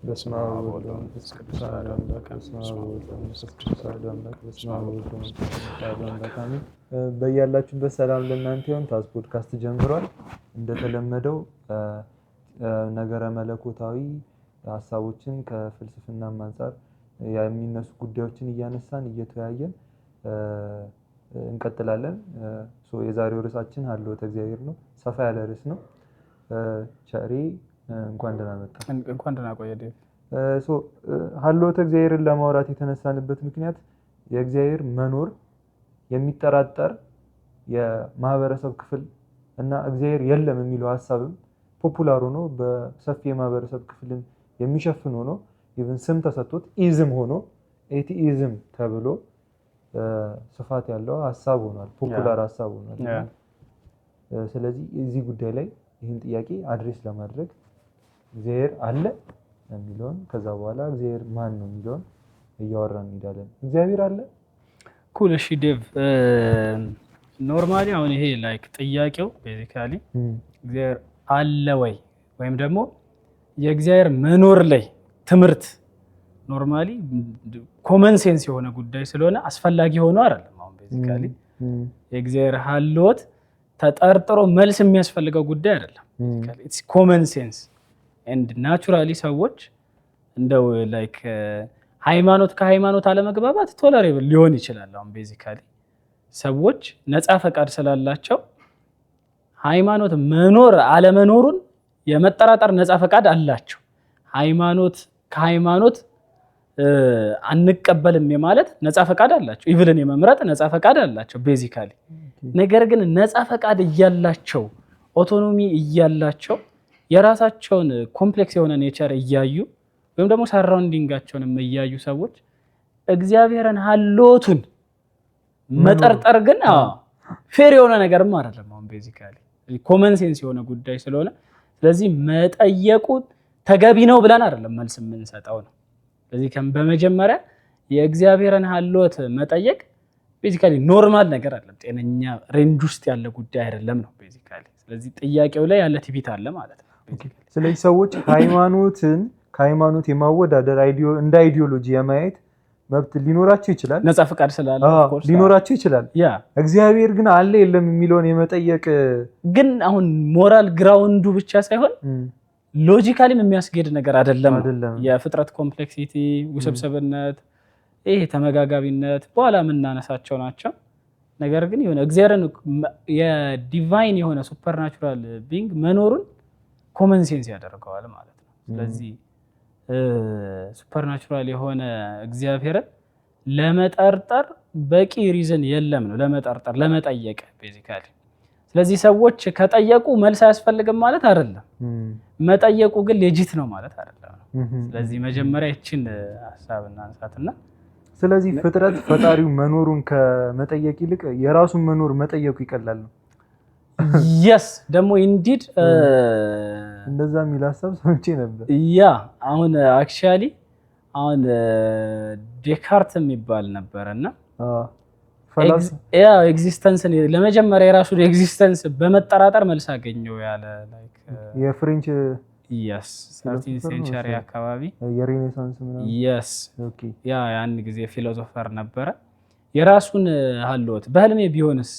በስመ አብ ወወልድ ወመንፈስ ቅዱስ አሐዱ አምላክ በስመ አብ ወወልድ ወመንፈስ ቅዱስ አሐዱ አምላክ በስመ አብ ወወልድ ወመንፈስ ቅዱስ አሐዱ አምላክ አሜን። በያላችሁበት ሰላም ለእናንተ ይሁን። ታዝ ፖድካስት ጀምሯል። እንደተለመደው ነገረ መለኮታዊ ሀሳቦችን ከፍልስፍናም አንፃር የሚነሱ ጉዳዮችን እያነሳን እየተወያየን እንቀጥላለን። የዛሬው ርዕሳችን ሀልዎተ እግዚአብሔር ነው። ሰፋ ያለ ርዕስ ነው። ቸሬ እንኳን ደህና መጣ። እንኳን ደህና ቆየ ዴቭ። ሀልዎተ እግዚአብሔርን ለማውራት የተነሳንበት ምክንያት የእግዚአብሔር መኖር የሚጠራጠር የማህበረሰብ ክፍል እና እግዚአብሔር የለም የሚለው ሀሳብም ፖፑላር ሆኖ በሰፊ የማህበረሰብ ክፍልን የሚሸፍን ሆኖ ኢቭን ስም ተሰጥቶት ኢዝም ሆኖ ኤቲኢዝም ተብሎ ስፋት ያለው ሀሳብ ሆኗል። ፖፑላር ሀሳብ ሆኗል። ስለዚህ እዚህ ጉዳይ ላይ ይህን ጥያቄ አድሬስ ለማድረግ እግዚአብሔር አለ የሚለውን ከዛ በኋላ እግዚአብሔር ማን ነው የሚለውን እያወራን እንሄዳለን። እግዚአብሔር አለ። ኩል። እሺ ዴቭ፣ ኖርማሊ አሁን ይሄ ላይክ ጥያቄው ቤዚካሊ እግዚአብሔር አለ ወይ ወይም ደግሞ የእግዚአብሔር መኖር ላይ ትምህርት ኖርማሊ ኮመን ሴንስ የሆነ ጉዳይ ስለሆነ አስፈላጊ ሆኖ አይደለም። አሁን ቤዚካሊ የእግዚአብሔር ሀልዎት ተጠርጥሮ መልስ የሚያስፈልገው ጉዳይ አይደለም። ኢትስ ኮመን ሴንስ ኤንድ ናቹራሊ ሰዎች እንደው ላይክ ሃይማኖት ከሃይማኖት አለመግባባት ቶለሬብል ሊሆን ይችላል። አሁን ቤዚካሊ ሰዎች ነፃ ፈቃድ ስላላቸው ሃይማኖት መኖር አለመኖሩን የመጠራጠር ነፃ ፈቃድ አላቸው። ሃይማኖት ከሃይማኖት አንቀበልም የማለት ነፃ ፈቃድ አላቸው። ኢቭልን የመምረጥ ነፃ ፈቃድ አላቸው ቤዚካሊ። ነገር ግን ነፃ ፈቃድ እያላቸው ኦቶኖሚ እያላቸው የራሳቸውን ኮምፕሌክስ የሆነ ኔቸር እያዩ ወይም ደግሞ ሰራውንዲንጋቸውን እያዩ ሰዎች እግዚአብሔርን ሀልዎቱን መጠርጠር ግን ፌር የሆነ ነገርም አይደለም። አሁን ቤዚካሊ ኮመን ሴንስ የሆነ ጉዳይ ስለሆነ ስለዚህ መጠየቁ ተገቢ ነው ብለን አይደለም መልስ የምንሰጠው ነው። ስለዚህ በመጀመሪያ የእግዚአብሔርን ሀልዎት መጠየቅ ቤዚካሊ ኖርማል ነገር አይደለም፣ ጤነኛ ሬንጅ ውስጥ ያለ ጉዳይ አይደለም ነው ቤዚካሊ። ስለዚህ ጥያቄው ላይ ያለ ቲቪት አለ ማለት ነው። ስለዚህ ሰዎች ሃይማኖትን ከሃይማኖት የማወዳደር እንደ አይዲዮሎጂ የማየት መብት ሊኖራቸው ይችላል። ነፃ ፈቃድ ስላለ ኦፍ ኮርስ ሊኖራቸው ይችላል። እግዚአብሔር ግን አለ የለም የሚለውን የመጠየቅ ግን አሁን ሞራል ግራውንዱ ብቻ ሳይሆን ሎጂካሊም የሚያስጌድ ነገር አይደለም። የፍጥረት ኮምፕሌክሲቲ፣ ውስብስብነት፣ ይሄ ተመጋጋቢነት በኋላ የምናነሳቸው ናቸው። ነገር ግን የሆነ እግዚአብሔርን የዲቫይን የሆነ ሱፐርናቹራል ቢንግ መኖሩን ኮመን ሴንስ ያደርገዋል ማለት ነው። ስለዚህ ሱፐርናቹራል የሆነ እግዚአብሔርን ለመጠርጠር በቂ ሪዝን የለም ነው ለመጠርጠር ለመጠየቅ ቤዚካሊ። ስለዚህ ሰዎች ከጠየቁ መልስ አያስፈልግም ማለት አይደለም። መጠየቁ ግን ሌጂት ነው ማለት አይደለም። ስለዚህ መጀመሪያ ይችን ሀሳብ እናንሳትና ስለዚህ ፍጥረት ፈጣሪው መኖሩን ከመጠየቅ ይልቅ የራሱን መኖር መጠየቁ ይቀላል ነው። የስ ደግሞ ኢንዲድ እንደዛ የሚል ሀሳብ ሰምቼ ነበር። አሁን አክቹዋሊ አሁን ዴካርት የሚባል ነበርና ኤግዚስተንስን ለመጀመሪያ የራሱን ኤግዚስተንስ በመጠራጠር መልስ አገኘው ያለ ላይክ የፍሬንች 13 ሴንቸሪ አካባቢ የሬኔሳንስ ምናምን ያን ጊዜ ፊሎሶፈር ነበረ። የራሱን ሀልዎት በህልሜ ቢሆንስ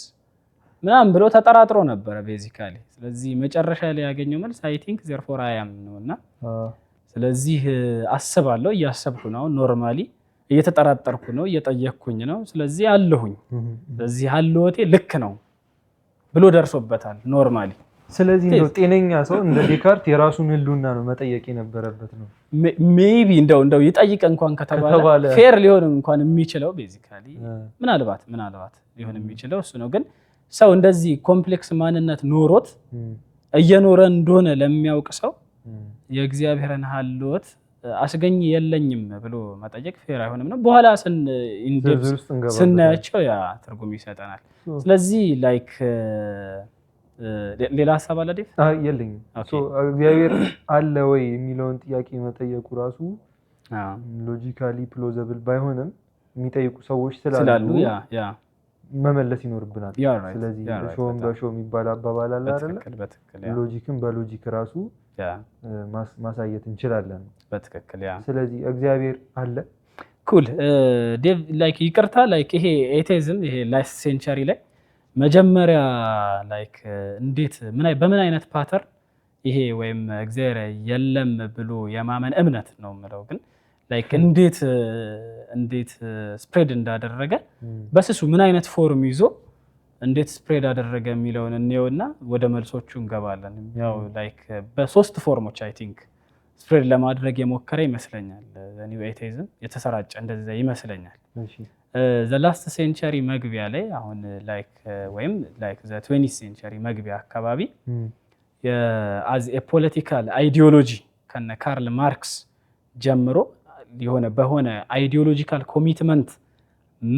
ምናምን ብሎ ተጠራጥሮ ነበረ ቤዚካሊ። ስለዚህ መጨረሻ ላይ ያገኘው መልስ አይ ቲንክ therefore I am ነውና ስለዚህ አስባለሁ፣ እያሰብኩ ነው፣ ኖርማሊ እየተጠራጠርኩ ነው፣ እየጠየቅኩኝ ነው፣ ስለዚህ አለሁኝ፣ ስለዚህ ሀልዎቴ ልክ ነው ብሎ ደርሶበታል ኖርማሊ። ስለዚህ እንደው ጤነኛ ሰው እንደ ዴካርት የራሱን ህልውና ነው መጠየቅ የነበረበት ነው። ሜቢ እንደው ይጠይቅ እንኳን ከተባለ ፌር ሊሆን እንኳን የሚችለው ቤዚካሊ ምናልባት ሊሆን የሚችለው እሱ ነው። ግን ሰው እንደዚህ ኮምፕሌክስ ማንነት ኖሮት እየኖረ እንደሆነ ለሚያውቅ ሰው የእግዚአብሔርን ሀልዎት አስገኝ የለኝም ብሎ መጠየቅ ፌር አይሆንም ነው። በኋላ ስናያቸው ያ ትርጉም ይሰጠናል። ስለዚህ ላይክ ሌላ ሀሳብ አለ ዴቭ? የለኝም። እግዚአብሔር አለ ወይ የሚለውን ጥያቄ መጠየቁ ራሱ ሎጂካሊ ፕሎዘብል ባይሆንም የሚጠይቁ ሰዎች ስላሉ መመለስ ይኖርብናል። ስለዚህ ሾም በሾ የሚባል አባባል አለ አይደል? ሎጂክን በሎጂክ ራሱ ማሳየት እንችላለን። በትክክል ስለዚህ እግዚአብሔር አለ። ኩል ዴቭ ላይክ ይቅርታ ላይክ ይሄ ኤቴዝም ይሄ ላስት ሴንቸሪ ላይ መጀመሪያ ላይክ እንዴት በምን አይነት ፓተርን ይሄ ወይም እግዚአብሔር የለም ብሎ የማመን እምነት ነው የምለው ግን ላይክ እንዴት ስፕሬድ እንዳደረገ በስሱ ምን አይነት ፎርም ይዞ እንዴት ስፕሬድ አደረገ የሚለውን እንየውና ወደ መልሶቹ እንገባለን። ያው ላይክ በሶስት ፎርሞች አይ ቲንክ ስፕሬድ ለማድረግ የሞከረ ይመስለኛል። ኒው ኤቴይዝም የተሰራጨ እንደዛ ይመስለኛል። ዘ ላስት ሴንቸሪ መግቢያ ላይ አሁን ላይክ ወይም ላይክ ዘ 20th ሴንቸሪ መግቢያ አካባቢ የአዝ ፖለቲካል አይዲዮሎጂ ከነ ካርል ማርክስ ጀምሮ በሆነ አይዲዮሎጂካል ኮሚትመንት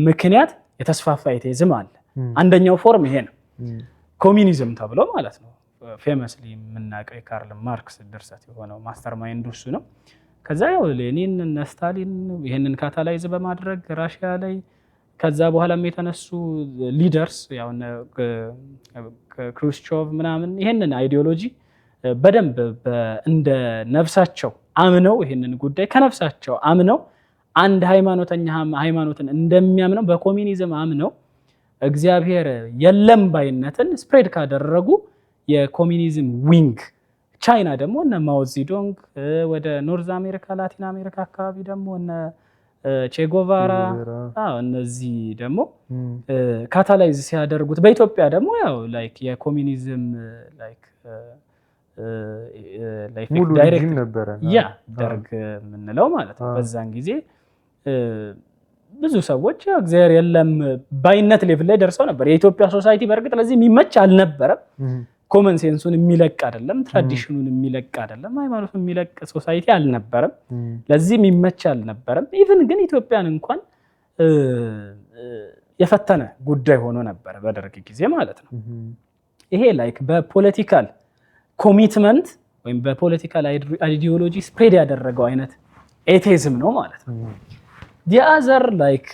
ምክንያት የተስፋፋ ኤቴይዝም አለ። አንደኛው ፎርም ይሄ ነው፣ ኮሚኒዝም ተብሎ ማለት ነው። ፌመስሊ የምናውቀው የካርል ማርክስ ድርሰት የሆነው ማስተር ማይንዱ እሱ ነው። ከዛ ያው ሌኒን እነ ስታሊን ይሄንን ካታላይዝ በማድረግ ራሽያ ላይ ከዛ በኋላም የተነሱ ሊደርስ ያው ክሩስቾቭ ምናምን ይሄንን አይዲዮሎጂ በደንብ እንደ ነፍሳቸው አምነው ይሄንን ጉዳይ ከነፍሳቸው አምነው አንድ ሃይማኖተኛ ሃይማኖትን እንደሚያምነው በኮሚኒዝም አምነው እግዚአብሔር የለም ባይነትን ስፕሬድ ካደረጉ የኮሚኒዝም ዊንግ ቻይና ደግሞ እነ ማኦ ዜዶንግ ወደ ኖርዝ አሜሪካ ላቲን አሜሪካ አካባቢ ደግሞ እነ ቼጎቫራ እነዚህ ደግሞ ካታላይዝ ሲያደርጉት በኢትዮጵያ ደግሞ ያው ላይክ የኮሚኒዝም ላይክ ሙሉ ዳይሬክት ነበር ደርግ የምንለው ማለት ነው። በዛን ጊዜ ብዙ ሰዎች እግዚአብሔር የለም ባይነት ሌቭል ላይ ደርሰው ነበር። የኢትዮጵያ ሶሳይቲ በእርግጥ ለዚህ የሚመች አልነበረም። ኮመን ሴንሱን የሚለቅ አይደለም፣ ትራዲሽኑን የሚለቅ አይደለም፣ ሃይማኖቱን የሚለቅ ሶሳይቲ አልነበረም። ለዚህ የሚመች አልነበረም። ኢቭን ግን ኢትዮጵያን እንኳን የፈተነ ጉዳይ ሆኖ ነበር በደርግ ጊዜ ማለት ነው። ይሄ ላይክ በፖለቲካል ኮሚትመንት ወይም በፖለቲካል አይዲዮሎጂ ስፕሬድ ያደረገው አይነት ኤቴይዝም ነው ማለት ነው። ዲአዘር ላይክ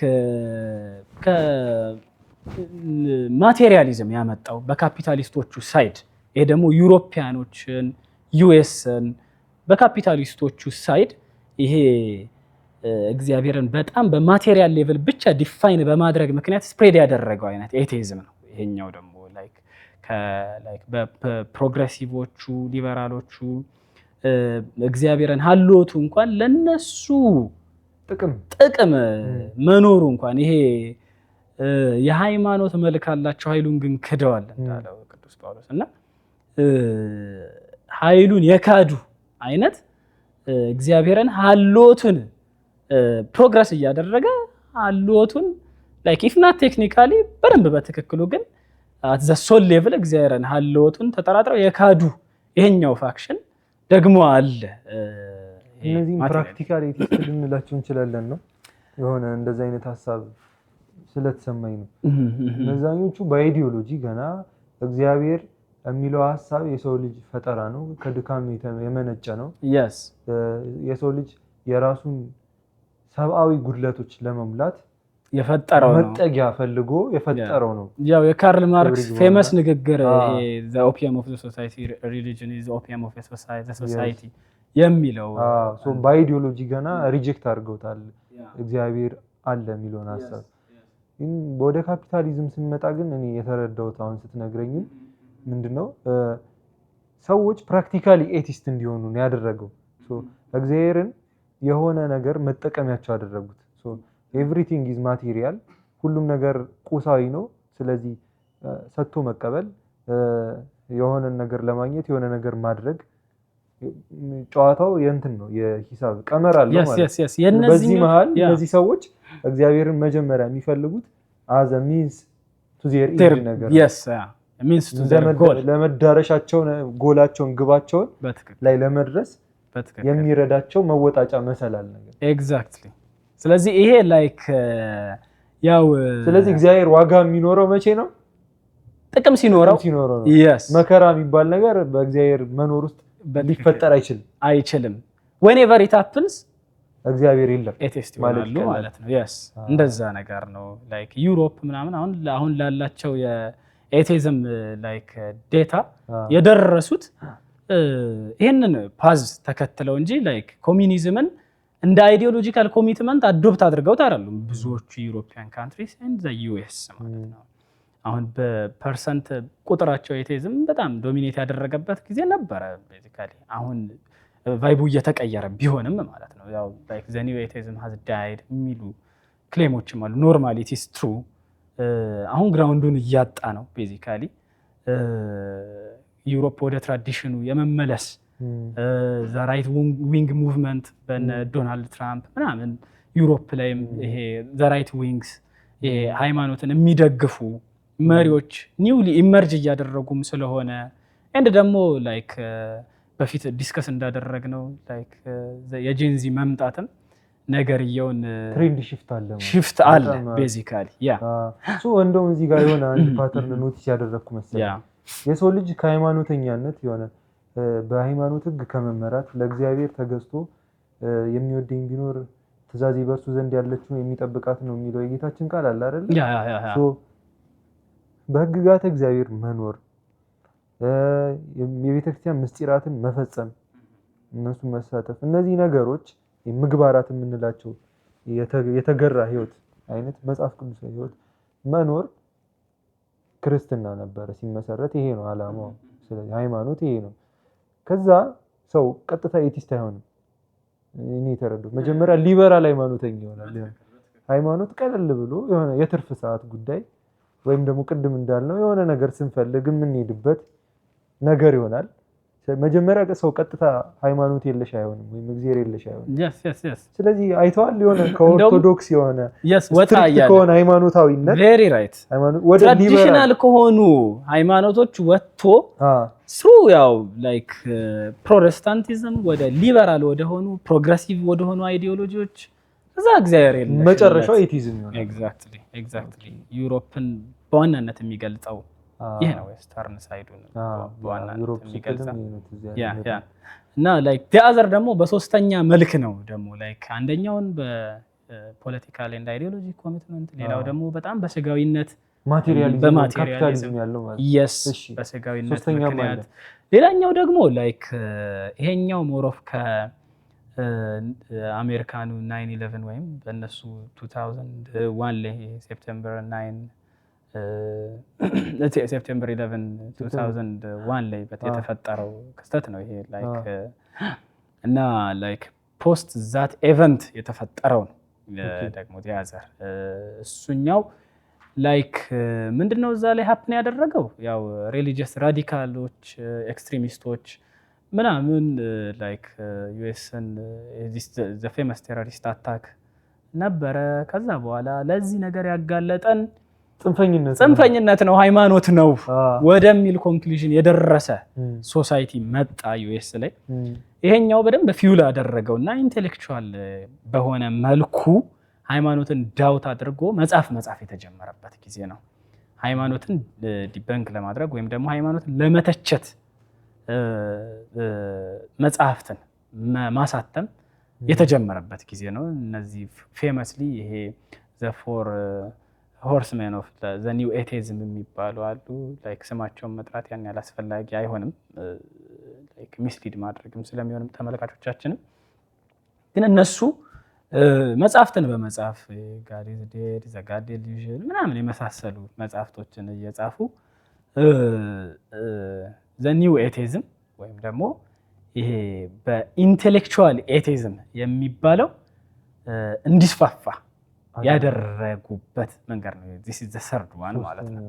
ማቴሪያሊዝም ያመጣው በካፒታሊስቶቹ ሳይድ፣ ይሄ ደግሞ ዩሮፒያኖችን ዩኤስን በካፒታሊስቶቹ ሳይድ ይሄ እግዚአብሔርን በጣም በማቴሪያል ሌቭል ብቻ ዲፋይን በማድረግ ምክንያት ስፕሬድ ያደረገው አይነት ኤቴይዝም ነው። ይሄኛው ደግሞ ላይክ በፕሮግሬሲቮቹ ሊበራሎቹ እግዚአብሔርን ሀሎቱ እንኳን ለነሱ ጥቅም መኖሩ እንኳን ይሄ የሃይማኖት መልክ አላቸው ኃይሉን ግን ክደዋል እንዳለው ቅዱስ ጳውሎስ እና ኃይሉን የካዱ አይነት እግዚአብሔርን ሀሎቱን ፕሮግረስ እያደረገ ሀሎቱን ላይክ ኢፍ ናት ቴክኒካሊ በደንብ በትክክሉ ግን አት ዘ ሶል ሌቭል እግዚአብሔርን ሀሎቱን ተጠራጥረው የካዱ ይሄኛው ፋክሽን ደግሞ አለ። እነዚህ ፕራክቲካል ኤቲክስ ልንላቸው እንችላለን ነው የሆነ እንደዚህ አይነት ሀሳብ ስለተሰማኝ ነው። እነዛኞቹ በአይዲዮሎጂ ገና እግዚአብሔር የሚለው ሀሳብ የሰው ልጅ ፈጠራ ነው፣ ከድካም የመነጨ ነው። የሰው ልጅ የራሱን ሰብአዊ ጉድለቶች ለመሙላት የፈጠረው ነው፣ መጠጊያ ፈልጎ የፈጠረው ነው። ያው የካርል ማርክስ ፌመስ ንግግር ይሄ the opium of the society religion is the opium of the society የሚለው በአይዲዮሎጂ ገና ሪጀክት አድርገውታል እግዚአብሔር አለ የሚለውን ሀሳብ። ግን ወደ ካፒታሊዝም ስንመጣ ግን እኔ የተረዳሁት አሁን ስትነግረኝ ምንድነው ሰዎች ፕራክቲካሊ ኤቲስት እንዲሆኑ ነው ያደረገው። እግዚአብሔርን የሆነ ነገር መጠቀሚያቸው አደረጉት። ኤቭሪቲንግ ኢዝ ማቴሪያል፣ ሁሉም ነገር ቁሳዊ ነው። ስለዚህ ሰጥቶ መቀበል፣ የሆነ ነገር ለማግኘት የሆነ ነገር ማድረግ፣ ጨዋታው የእንትን ነው የሂሳብ ቀመር አለው ማለት ነው። በዚህ መሃል እነዚህ ሰዎች እግዚአብሔርን መጀመሪያ የሚፈልጉት አዘ ሚንስ ቱ ዜር ኢንድ ነገር ሚንስ ቱ ዜር ጎል ለመዳረሻቸው ጎላቸውን ግባቸውን ላይ ለመድረስ የሚረዳቸው መወጣጫ መሰላል ነገር ኤግዛክትሊ። ስለዚህ ይሄ ላይክ ያው ስለዚህ እግዚአብሔር ዋጋ የሚኖረው መቼ ነው? ጥቅም ሲኖረው ነው። መከራ የሚባል ነገር በእግዚአብሔር መኖር ውስጥ ሊፈጠር አይችልም። whenever it happens እግዚአብሔር የለም ኤቲስት ይሆናሉ ማለት ነው። እንደዛ ነገር ነው። ላይክ ዩሮፕ ምናምን አሁን ላላቸው የኤቲዝም ላይክ ዴታ የደረሱት ይሄንን ፓዝ ተከትለው እንጂ ላይክ ኮሚኒዝምን እንደ አይዲዮሎጂካል ኮሚትመንት አዶፕት አድርገውት አይደሉም ብዙዎቹ ዩሮፒያን ካንትሪስ ኤንድ ዘ ዩኤስ ማለት ነው። አሁን በፐርሰንት ቁጥራቸው ኤቴዝም በጣም ዶሚኔት ያደረገበት ጊዜ ነበረ ቤዚካሊ። አሁን ቫይቡ እየተቀየረ ቢሆንም ማለት ነው ያው ላይክ ዘ ኒው ኤቴዝም ሃዝ ዳይድ የሚሉ ክሌሞችም አሉ። ኖርማሊ ኢት ኢዝ ትሩ። አሁን ግራውንዱን እያጣ ነው ቤዚካሊ። ዩሮፕ ወደ ትራዲሽኑ የመመለስ ዘ ራይት ዊንግ ሙቭመንት በነ ዶናልድ ትራምፕ ምናምን ዩሮፕ ላይም ይሄ ዘ ራይት ዊንግስ ይሄ ሃይማኖትን የሚደግፉ መሪዎች ኒውሊ ኢመርጅ እያደረጉም ስለሆነ ኤንድ ደግሞ ላይክ በፊት ዲስከስ እንዳደረግነው ላይክ የጄንዚ መምጣትም ነገርየውን ትሬንድ ሽፍት አለ ቤዚካሊ። ያ እንደውም እዚህ ጋር የሆነ አንድ ፓተርን ኖቲስ ያደረግኩ መሰለኝ። የሰው ልጅ ከሃይማኖተኛነት የሆነ በሃይማኖት ህግ ከመመራት ለእግዚአብሔር ተገዝቶ የሚወደኝ ቢኖር ትእዛዜ በእርሱ ዘንድ ያለችው የሚጠብቃት ነው የሚለው የጌታችን ቃል አለ አይደል? በህግጋት እግዚአብሔር መኖር፣ የቤተክርስቲያን ምስጢራትን መፈጸም፣ እነሱ መሳተፍ፣ እነዚህ ነገሮች ምግባራት የምንላቸው የተገራ ህይወት አይነት መጽሐፍ ቅዱሳዊ ህይወት መኖር ክርስትና ነበረ ሲመሰረት። ይሄ ነው ዓላማው። ስለዚህ ሃይማኖት ይሄ ነው። ከዛ ሰው ቀጥታ ኤቲስት አይሆንም። እኔ የተረዳሁት መጀመሪያ ሊበራል ሃይማኖተኛ ይሆናል። ሃይማኖት ቀለል ብሎ የሆነ የትርፍ ሰዓት ጉዳይ ወይም ደግሞ ቅድም እንዳልነው የሆነ ነገር ስንፈልግ የምንሄድበት ነገር ይሆናል። መጀመሪያ ሰው ቀጥታ ሃይማኖት የለሽ አይሆንም ወይም እግዚአብሔር የለሽ አይሆንም። ስለዚህ አይተዋል የሆነ ከኦርቶዶክስ የሆነ ወጣ ያለ ከሆነ ሃይማኖታዊነት ቬሪ ራይት ወደ ትራዲሽናል ከሆኑ ሃይማኖቶች ወጥቶ ስሩ ያው ላይክ ፕሮቴስታንቲዝም ወደ ሊበራል ወደ ሆኑ ፕሮግሬሲቭ ወደ ሆኑ አይዲዮሎጂዎች እዛ እግዚአብሔር የለሽ መጨረሻው ኤቲዝም ይሆናል። ኤግዛክትሊ ዩሮፕን በዋናነት የሚገልጸው ይሄ ነው። ዌስተርን ሳይዱን በዋናነት የሚገልጸው ያ እና ላይክ ቲያዘር ደግሞ በሶስተኛ መልክ ነው ደግሞ ላይክ አንደኛውን በፖለቲካል ኤንድ አይዲዮሎጂ ኮሚትመንት፣ ሌላው ደግሞ በጣም በስጋዊነት ማቴሪያሊዝም ካፒታሊዝም ያለው ማለት yes በስጋዊነት ምክንያት፣ ሌላኛው ደግሞ ላይክ ይሄኛው ሞር ኦፍ ከአሜሪካኑ 9/11 ወይም በእነሱ 2001 ላይ ሴፕቴምበር 11 2001 ላይ የተፈጠረው ክስተት ነው ይሄ ላይክ እና ላይክ ፖስት ዛት ኤቨንት የተፈጠረው ነው ደግሞ ቲያዘር እሱኛው ላይክ ምንድነው እዛ ላይ ሀፕን ያደረገው ያው ሪሊጂየስ ራዲካሎች ኤክስትሪሚስቶች ምናምን ላይክ ዩኤስን ዘ ፌመስ ቴሮሪስት አታክ ነበረ። ከዛ በኋላ ለዚህ ነገር ያጋለጠን ጽንፈኝነት ነው ሃይማኖት ነው ወደሚል ኮንክሉዥን የደረሰ ሶሳይቲ መጣ ዩኤስ ላይ። ይሄኛው በደንብ ፊውል አደረገውና ኢንቴሌክቹዋል በሆነ መልኩ ሃይማኖትን ዳውት አድርጎ መጻፍ የተጀመረበት ጊዜ ነው። ሃይማኖትን ዲበንክ ለማድረግ ወይም ደግሞ ሃይማኖትን ለመተቸት መጽሐፍትን ማሳተም የተጀመረበት ጊዜ ነው። እነዚህ ፌመስሊ ይሄ ዘ ፎር ሆርስሜን ኦፍ ዘ ኒው ኤቴዝም የሚባሉ አሉ። ላይክ ስማቸውን መጥራት ያን ያህል አስፈላጊ አይሆንም፣ ላይክ ሚስሊድ ማድረግም ስለሚሆንም ተመልካቾቻችንም። ግን እነሱ መጽሐፍትን በመጻፍ ጋድ ኢዝ ዴድ ዘ ጋድ ኢሉዥን ምናምን የመሳሰሉ መጽሐፍቶችን እየጻፉ ዘ ኒው ኤቴዝም ወይም ደግሞ ይሄ በኢንቴሌክቹዋል ኤቴዝም የሚባለው እንዲስፋፋ ያደረጉበት መንገድ ነው። this is the third one ማለት ነው።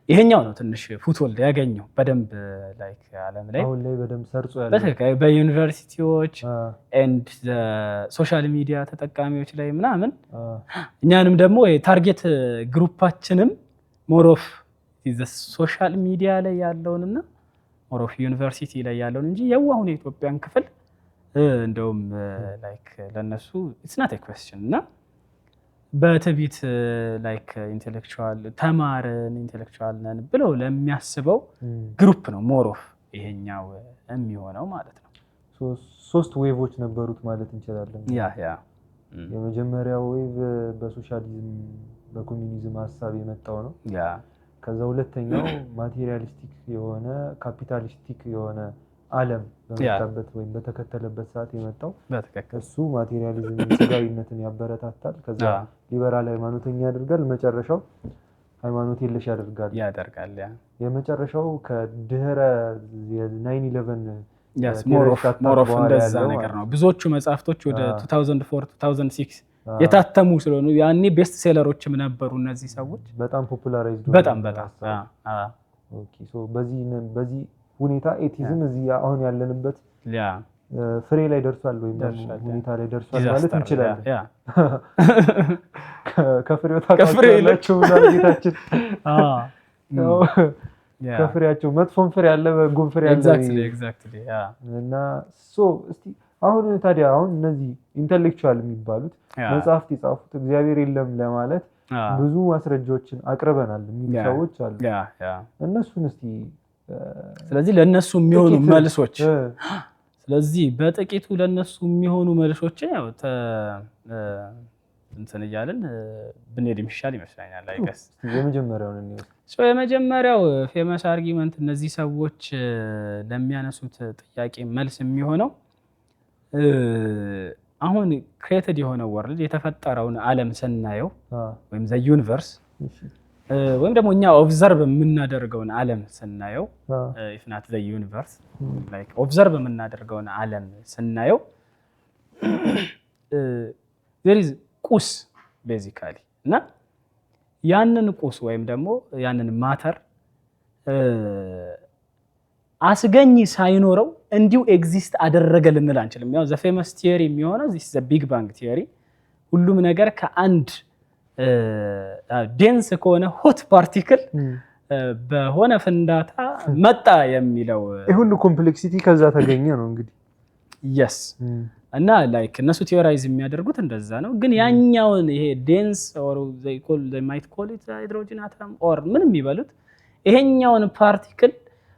ይሄኛው ነው ትንሽ ፉትወልድ ያገኘው በደንብ ላይክ ዓለም ላይ አሁን ላይ በደንብ ሰርጾ ያለው በዩኒቨርሲቲዎች ኤንድ ሶሻል ሚዲያ ተጠቃሚዎች ላይ ምናምን እኛንም ደግሞ የታርጌት ግሩፓችንም ሞር ኦፍ ሶሻል ሚዲያ ላይ ያለውንና ሞር ኦፍ ዩኒቨርሲቲ ላይ ያለውን እንጂ የዋሁን የኢትዮጵያን ክፍል እንደውም ላይክ ለነሱ it's not a question እና በትቢት ላይክ ኢንቴሌክቹዋል ተማርን ኢንቴሌክቹዋል ነን ብለው ለሚያስበው ግሩፕ ነው ሞር ኦፍ ይሄኛው የሚሆነው ማለት ነው። ሶስት ዌቮች ነበሩት ማለት እንችላለን። ያ የመጀመሪያው ዌቭ በሶሻሊዝም በኮሚኒዝም ሀሳብ የመጣው ነው። ከዛ ሁለተኛው ማቴሪያሊስቲክ የሆነ ካፒታሊስቲክ የሆነ ዓለም በመጣበት ወይም በተከተለበት ሰዓት የመጣው በትክክል እሱ ማቴሪያሊዝም ስጋዊነትን ያበረታታል። ከዛ ሊበራል ሃይማኖተኛ ያደርጋል። መጨረሻው ሃይማኖት የለሽ ያደርጋል። የመጨረሻው ከድህረ 9/11 ሞር ኦፍ እንደዛ ነገር ነው። ብዙዎቹ መጽሐፍቶች ወደ 2004 2006 የታተሙ ስለሆኑ ያኔ ቤስት ሴለሮችም ነበሩ። እነዚህ ሰዎች በጣም ፖፑላራይዝድ በጣም ኦኬ ሶ በዚህ ሁኔታ ኤቲዝም እዚህ አሁን ያለንበት ፍሬ ላይ ደርሷል ወይም ሁኔታ ላይ ደርሷል ማለት እንችላለን። ከፍሬው ታውቃላችሁ ጌታችን ከፍሬያቸው መጥፎን ፍሬ ያለ በጎን ፍሬ ያለ ኤግዛክትሊ እና ሶ እስቲ አሁን ታዲያ አሁን እነዚህ ኢንተሌክቹዋል የሚባሉት መጽሐፍት የጻፉት እግዚአብሔር የለም ለማለት ብዙ ማስረጃዎችን አቅርበናል የሚሉ ሰዎች አሉ። እነሱን እስቲ ስለዚህ ለነሱ የሚሆኑ መልሶች ስለዚህ በጥቂቱ ለነሱ የሚሆኑ መልሶችን ያው እንትን እያልን ብንሄድ የሚሻል ይመስለኛል። አይገስ የመጀመሪያውን ነው የመጀመሪያው ፌመስ አርጊመንት እነዚህ ሰዎች ለሚያነሱት ጥያቄ መልስ የሚሆነው አሁን ክሬትድ የሆነ ወርልድ የተፈጠረውን ዓለም ስናየው ወይም ዘ ዩኒቨርስ ወይም ደግሞ እኛ ኦብዘርቭ የምናደርገውን ዓለም ስናየው if not the universe like ኦብዘርቭ የምናደርገውን ዓለም ስናየው there is ቁስ ቤዚካሊ እና ያንን ቁስ ወይም ደግሞ ያንን ማተር አስገኝ ሳይኖረው እንዲሁ ኤግዚስት አደረገ ልንል አንችልም። ያው ዘ ፌመስ ቲዮሪ የሚሆነው this is the big bang theory ሁሉም ነገር ከአንድ ዴንስ ከሆነ ሆት ፓርቲክል በሆነ ፍንዳታ መጣ የሚለው ይሄ ሁሉ ኮምፕሌክሲቲ ከዛ ተገኘ ነው እንግዲህ yes እና ላይክ እነሱ ቲዮራይዝ የሚያደርጉት እንደዛ ነው። ግን ያኛውን ይሄ ዴንስ or they might call it hydrogen atom or ምንም ይበሉት ይሄኛውን ፓርቲክል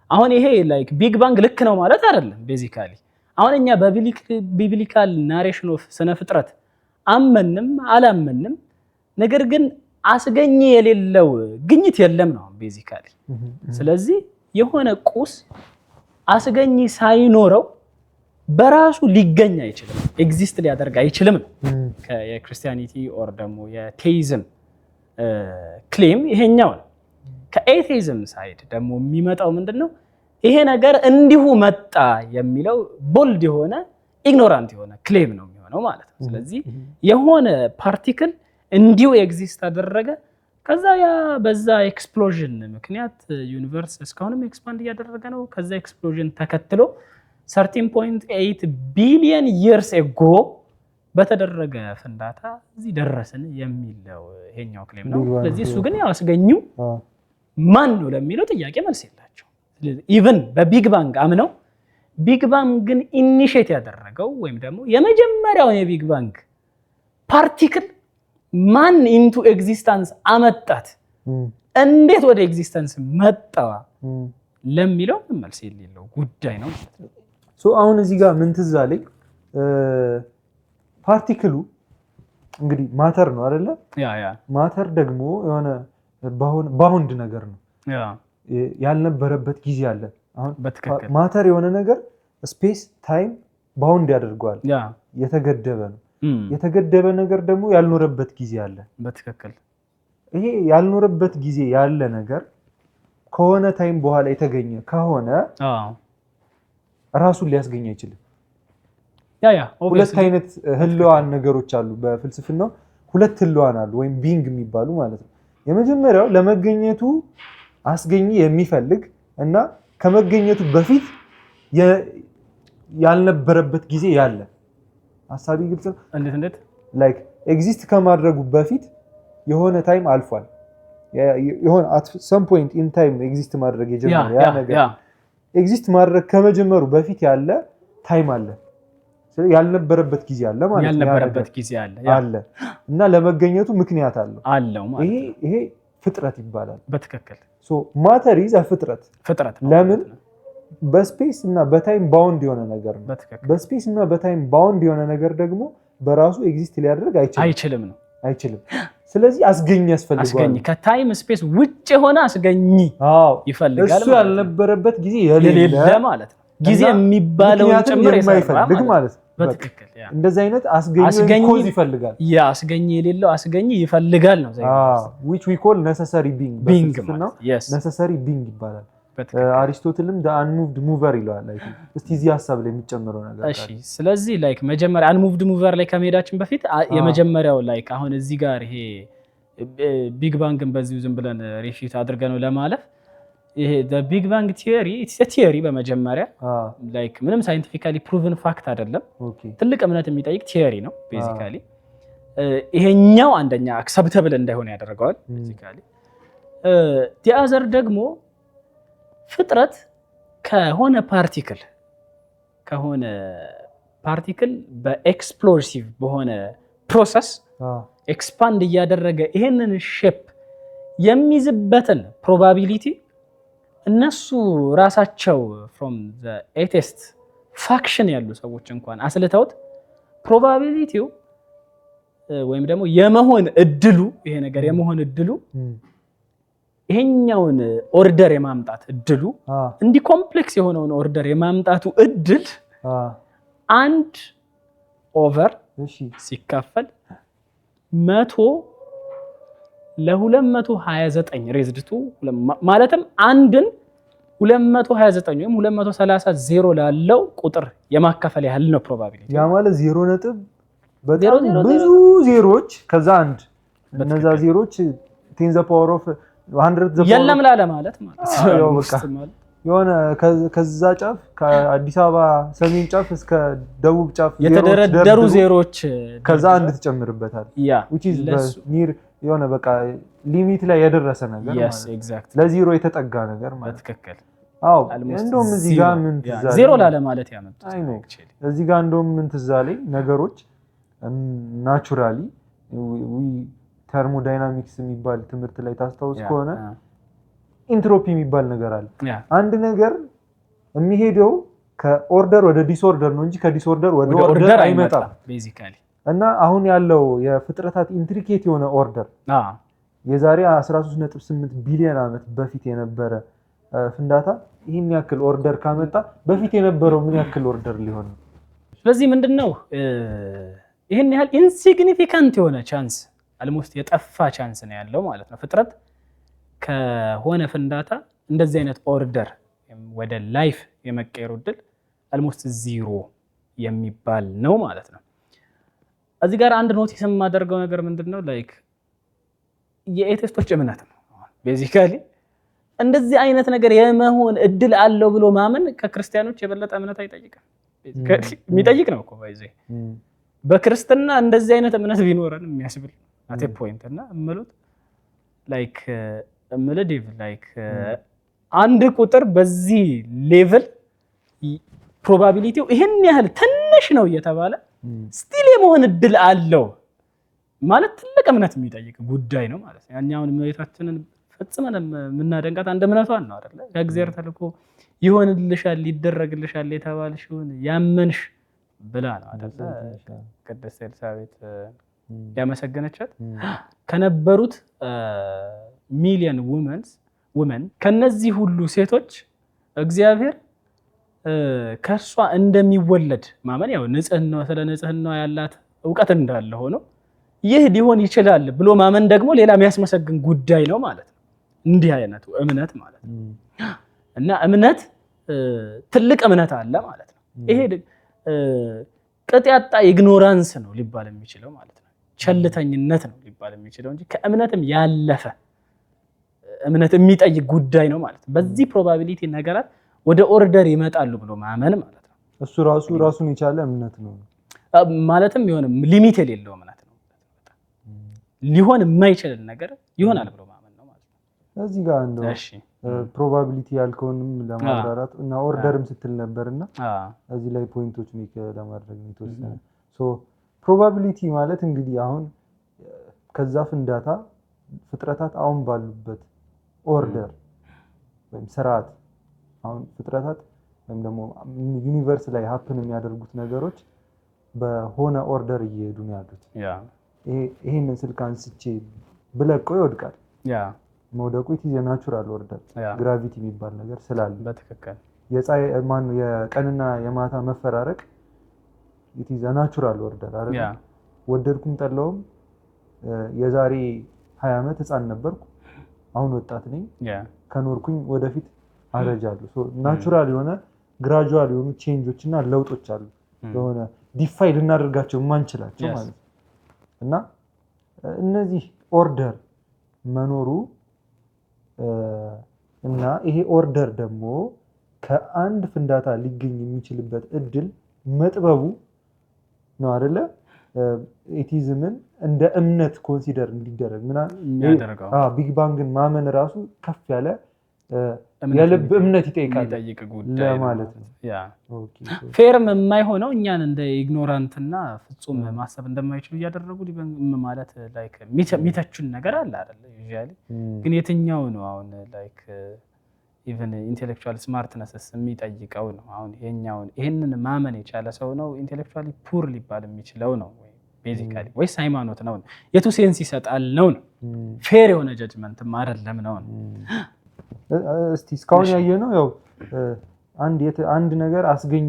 አሁን ይሄ ላይክ ቢግ ባንግ ልክ ነው ማለት አይደለም። ቤዚካሊ አሁን እኛ በቢብሊካል ናሬሽን ኦፍ ስነ ፍጥረት አመንም አላመንም ነገር ግን አስገኝ የሌለው ግኝት የለም ነው ቤዚካሊ። ስለዚህ የሆነ ቁስ አስገኝ ሳይኖረው በራሱ ሊገኝ አይችልም፣ ኤግዚስት ሊያደርግ አይችልም። የክርስቲያኒቲ ኦር ደግሞ የቴይዝም ክሌም ይሄኛው ነው። ከኤቴይዝም ሳይድ ደግሞ የሚመጣው ምንድነው? ይሄ ነገር እንዲሁ መጣ የሚለው ቦልድ የሆነ ኢግኖራንት የሆነ ክሌም ነው የሚሆነው ማለት ነው። ስለዚህ የሆነ ፓርቲክል እንዲሁ ኤግዚስት አደረገ፣ ከዛ ያ በዛ ኤክስፕሎዥን ምክንያት ዩኒቨርስ እስካሁንም ኤክስፓንድ እያደረገ ነው። ከዛ ኤክስፕሎዥን ተከትሎ 13.8 ቢሊየን ይርስ ኤጎ በተደረገ ፍንዳታ እዚህ ደረስን የሚለው ይሄኛው ክሌም ነው። ስለዚህ እሱ ግን ያው አስገኙ ማን ነው ለሚለው ጥያቄ መልስ የላቸው። ኢቭን በቢግ ባንግ አምነው ቢግ ባንግ ግን ኢኒሼት ያደረገው ወይም ደግሞ የመጀመሪያውን የቢግ ባንግ ፓርቲክል ማን ኢንቱ ኤግዚስተንስ አመጣት፣ እንዴት ወደ ኤግዚስተንስ መጣ ለሚለው መልስ የሌለው ጉዳይ ነው ማለት ነው። ሶ አሁን እዚህ ጋር ምን ትዝ አለኝ፣ ፓርቲክሉ እንግዲህ ማተር ነው አይደለ? ማተር ደግሞ የሆነ ባውንድ ነገር ነው፣ ያልነበረበት ጊዜ አለ። አሁን ማተር የሆነ ነገር ስፔስ ታይም ባውንድ ያደርገዋል፣ የተገደበ ነው። የተገደበ ነገር ደግሞ ያልኖረበት ጊዜ አለ። በትክክል ይሄ ያልኖረበት ጊዜ ያለ ነገር ከሆነ ታይም በኋላ የተገኘ ከሆነ ራሱን ሊያስገኝ አይችልም። ሁለት አይነት ህልዋን ነገሮች አሉ በፍልስፍናው፣ ሁለት ህልዋን አሉ ወይም ቢንግ የሚባሉ ማለት ነው። የመጀመሪያው ለመገኘቱ አስገኝ የሚፈልግ እና ከመገኘቱ በፊት ያልነበረበት ጊዜ ያለ። ሐሳቢ ግልጽ ነው? እንዴት ላይክ ኤግዚስት ከማድረጉ በፊት የሆነ ታይም አልፏል። የሆነ at some point in time ኤግዚስት ማድረግ የጀመረ ያ ነገር ኤግዚስት ማድረግ ከመጀመሩ በፊት ያለ ታይም አለ። ስለዚህ ያልነበረበት ጊዜ አለ ማለት ነው። ያልነበረበት ጊዜ አለ እና ለመገኘቱ ምክንያት አለው ማለት ነው። ይሄ ፍጥረት ይባላል። በትክክል ሶ ማተር ኢዝ ፍጥረት። ለምን? በስፔስ እና በታይም ባውንድ የሆነ ነገር ነው። በስፔስ እና በታይም ባውንድ የሆነ ነገር ደግሞ በራሱ ኤግዚስት ሊያደርግ አይችልም። ስለዚህ አስገኝ ያስፈልጋል። አስገኝ ከታይም ስፔስ ውጭ የሆነ አስገኝ ይፈልጋል። እሱ ያልነበረበት ጊዜ የሌለ ማለት ነው። ጊዜ የሚባለው ጭምር የማይፈልግ ማለት ነው። በትክክል እንደዚህ አይነት አስገኝ ኮዝ ይፈልጋል። አስገኝ የሌለው አስገኝ ይፈልጋል ነው which we call necessary being ነው necessary being ይባላል። አሪስቶትልም the unmoved mover ይለዋል። እስቲ እዚህ ሐሳብ ላይ የሚጨምረው ነገር እሺ። ስለዚህ ላይክ መጀመሪያ unmoved mover ላይ ከመሄዳችን በፊት የመጀመሪያው ላይክ አሁን እዚህ ጋር ይሄ ቢግ ባንግን በዚሁ ዝም ብለን ሪፊት አድርገነው ለማለፍ ይሄ the big bang theory it's a theory በመጀመሪያ ላይክ ምንም ሳይንቲፊካሊ ፕሩቭን ፋክት አይደለም። ትልቅ እምነት የሚጠይቅ ቲዮሪ ነው ቤዚካሊ። ይሄኛው አንደኛ አክሰፕተብል እንዳይሆን ያደርገዋል ቤዚካሊ። ቲያዘር ደግሞ ፍጥረት ከሆነ ፓርቲክል በኤክስፕሎሲቭ በሆነ ፕሮሰስ ኤክስፓንድ እያደረገ ይሄንን ሼፕ የሚይዝበትን ፕሮባቢሊቲ እነሱ ራሳቸው from the atheist faction ያሉ ሰዎች እንኳን አስልተውት ፕሮባቢሊቲው ወይም ደግሞ የመሆን እድሉ ይሄ ነገር የመሆን እድሉ ይሄኛውን ኦርደር የማምጣት እድሉ እንዲህ ኮምፕሌክስ የሆነውን ኦርደር የማምጣቱ እድል 1 ኦቨር ሲካፈል 100 ለ229 ሬዝድ ቱ ማለትም አንድን 229 ወይም 230 ዜሮ ላለው ቁጥር የማካፈል ያህል ነው ፕሮባቢሊቲ። ያ ማለት 0 ነጥብ በጣም ብዙ ዜሮች ከዛ አንድ እነዛ ዜሮች 10 the power of 100 የለም ላለ ማለት ያው በቃ የሆነ ከዛ ጫፍ ከአዲስ አበባ ሰሜን ጫፍ እስከ ደቡብ ጫፍ የተደረደሩ ዜሮች ከዛ አንድ ተጨምርበታል which is near የሆነ በቃ ሊሚት ላይ የደረሰ ነገር ማለት ነው። ለዜሮ የተጠጋ ነገር ማለት በትክክል አዎ። እንደውም እዚህ ጋር ምን ትዝ አለኝ ዜሮ ላለ ማለት ያመጣው actually እዚህ ጋር እንደውም ምን ትዝ አለኝ ነገሮች ናቹራሊ ተርሞዳይናሚክስ የሚባል ትምህርት ላይ ታስታውስ ከሆነ ኢንትሮፒ የሚባል ነገር አለ። አንድ ነገር የሚሄደው ከኦርደር ወደ ዲስኦርደር ነው እንጂ ከዲስኦርደር ወደ ኦርደር አይመጣም ቤዚካሊ። እና አሁን ያለው የፍጥረታት ኢንትሪኬት የሆነ ኦርደር የዛሬ 13.8 ቢሊዮን ዓመት በፊት የነበረ ፍንዳታ ይሄን ያክል ኦርደር ካመጣ በፊት የነበረው ምን ያክል ኦርደር ሊሆን ነው? ስለዚህ ምንድነው ይሄን ያህል ኢንሲግኒፊካንት የሆነ ቻንስ አልሞስት የጠፋ ቻንስ ነው ያለው ማለት ነው። ፍጥረት ከሆነ ፍንዳታ እንደዚህ አይነት ኦርደር ወደ ላይፍ የመቀየሩ እድል አልሞስት ዜሮ የሚባል ነው ማለት ነው። እዚህ ጋር አንድ ኖቲስ የማደርገው ነገር ምንድነው ላይክ የኤቲስቶች እምነት ነው ቤዚካሊ እንደዚህ አይነት ነገር የመሆን እድል አለው ብሎ ማመን ከክርስቲያኖች የበለጠ እምነት አይጠይቅም። የሚጠይቅ ነው እኮ ባይዘ በክርስትና እንደዚህ አይነት እምነት ቢኖረን የሚያስብል አቴ ፖይንት እና እምሉት ላይክ እምልዲቭ ላይክ አንድ ቁጥር በዚህ ሌቭል ፕሮባቢሊቲው ይሄን ያህል ትንሽ ነው እየተባለ ስቲል የመሆን እድል አለው ማለት ትልቅ እምነት የሚጠይቅ ጉዳይ ነው ማለት ነው። ያኛውን እመቤታችንን ፈጽመን የምናደንቃት አንድ እምነቷን ነው አይደለ? ከእግዚአብሔር ተልኮ ይሆንልሻል ይደረግልሻል የተባልሽውን ያመንሽ ብላ ነው አይደለ? ቅድስት ኤልሳቤጥ ያመሰገነቻት ከነበሩት ሚሊዮን ውመን ከነዚህ ሁሉ ሴቶች እግዚአብሔር ከሷ እንደሚወለድ ማመን ያው ንጽህናዋ ስለ ንጽህናዋ ያላት ዕውቀት እንዳለ ሆኖ ይህ ሊሆን ይችላል ብሎ ማመን ደግሞ ሌላ የሚያስመሰግን ጉዳይ ነው ማለት ነው። እንዲህ አይነቱ እምነት ማለት ነው እና እምነት ትልቅ እምነት አለ ማለት ነው። ይሄ ቅጥ ያጣ ኢግኖራንስ ነው ሊባል የሚችለው ማለት ነው። ቸልተኝነት ነው ሊባል የሚችለው እንጂ ከእምነትም ያለፈ እምነት የሚጠይቅ ጉዳይ ነው ማለት ነው። በዚህ ፕሮባቢሊቲ ነገራት ወደ ኦርደር ይመጣሉ ብሎ ማመን ማለት ነው። እሱ ራሱን የቻለ እምነት ነው ማለትም የሆነ ሊሚት የሌለው እምነት ነው። ሊሆን የማይችል ነገር ይሆናል ብሎ ማመን ነው ማለት ነው። እዚህ ጋር እንደው ፕሮባቢሊቲ ያልከውንም ለማብራራት እና ኦርደርም ስትል ነበርና እዚህ ላይ ፖይንቶች ሜክ ለማድረግ ነው የተወሰነ። ፕሮባቢሊቲ ማለት እንግዲህ አሁን ከዛ ፍንዳታ ፍጥረታት አሁን ባሉበት ኦርደር ወይም ስርዓት አሁን ፍጥረታት ወይም ደግሞ ዩኒቨርስ ላይ ሀፕን የሚያደርጉት ነገሮች በሆነ ኦርደር እየሄዱ ነው ያሉት። ይሄንን ስልክ አንስቼ ብለቀው ይወድቃል። መውደቁ ኢት ኢዝ ናቹራል ኦርደር ግራቪቲ የሚባል ነገር ስላለ በትክክል የቀንና የማታ መፈራረቅ it is a natural order አይደል ወደድኩም ጠላውም የዛሬ 20 ዓመት ህፃን ነበርኩ አሁን ወጣት ነኝ ከኖርኩኝ ወደፊት አረጃለሁ ሶ ናቹራል የሆነ ግራጁዋል የሆኑ ቼንጆችና ለውጦች አሉ የሆነ ዲፋይን እናደርጋቸው ማንችላቸው ማለት እና እነዚህ ኦርደር መኖሩ እና ይሄ ኦርደር ደግሞ ከአንድ ፍንዳታ ሊገኝ የሚችልበት እድል መጥበቡ ነው አይደለ ኤቲዝምን እንደ እምነት ኮንሲደር እንዲደረግ የሚያደርገው ቢግ ባንግን ማመን ራሱ ከፍ ያለ የልብ እምነት ይጠይቃል ለማለት ነው ኦኬ ፌርም የማይሆነው እኛን እንደ ኢግኖራንትና ፍጹም ማሰብ እንደማይችሉ እያደረጉ ማለት ላይክ ሚተቹን ነገር አለ አይደል ዩዥዋሊ ግን የትኛው ነው አሁን ላይክ ኢቭን ኢንተሌክቹዋል ስማርትነስስ የሚጠይቀው ነው አሁን ይሄንን ማመን የቻለ ሰው ነው ኢንተሌክቹዋሊ ፑር ሊባል የሚችለው ነው ቤዚካሊ ወይስ ሃይማኖት ነው የቱ ሴንስ ይሰጣል ነው ፌር የሆነ ጀጅመንት አይደለም ነው እስቲ ስካውን ያየነው ያው አንድ ነገር አስገኝ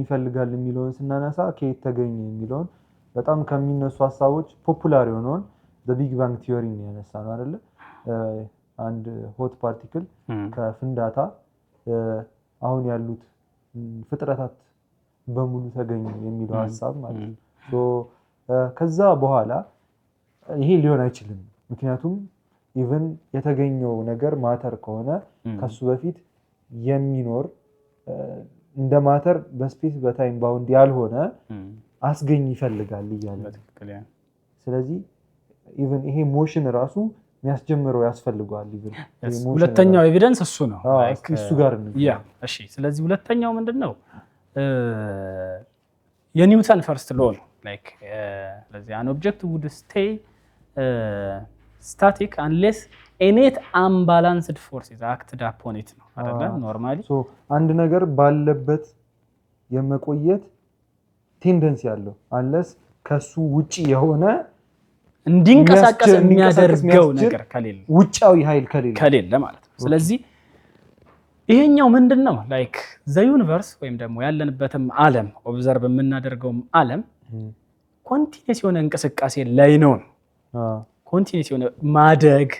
ይፈልጋል የሚለውን ስናነሳ ከየት ተገኘ የሚለውን በጣም ከሚነሱ ሐሳቦች ፖፑላር የሆነውን the big bang theory ነው ያነሳነው አይደለ አንድ ሆት ፓርቲክል ከፍንዳታ አሁን ያሉት ፍጥረታት በሙሉ ተገኙ የሚለው ሐሳብ ማለት ነው ሶ ከዛ በኋላ ይሄ ሊሆን አይችልም ምክንያቱም ኢቭን የተገኘው ነገር ማተር ከሆነ ከሱ በፊት የሚኖር እንደ ማተር በስፔስ በታይም ባውንድ ያልሆነ አስገኝ ይፈልጋል ይያለ ስለዚህ ኢቭን ይሄ ሞሽን ራሱ የሚያስጀምረው ያስፈልጋል ኢቭን ሁለተኛው ኤቪደንስ እሱ ነው እሱ ጋር ነው እሺ ስለዚህ ሁለተኛው ምንድነው የኒውተን ፈርስት ሎ ነው ላይክ ስለዚህ an object would stay static unless a net unbalanced force is acted upon it ነው አይደል ኖርማሊ ሶ አንድ ነገር ባለበት የመቆየት ቴንደንሲ ያለው unless ከሱ ውጪ የሆነ እንዲንቀሳቀስ የሚያደርገው ነገር ከሌለ ውጫዊ ኃይል ከሌለ ማለት ነው ስለዚህ ይሄኛው ምንድነው ላይክ ዘ ዩኒቨርስ ወይም ደግሞ ያለንበትም ዓለም ኦብዘርቭ የምናደርገውም ዓለም ኮንቲኒየስ የሆነ እንቅስቃሴ ላይ ነው ኮንቲኒየስ የሆነ ማደግ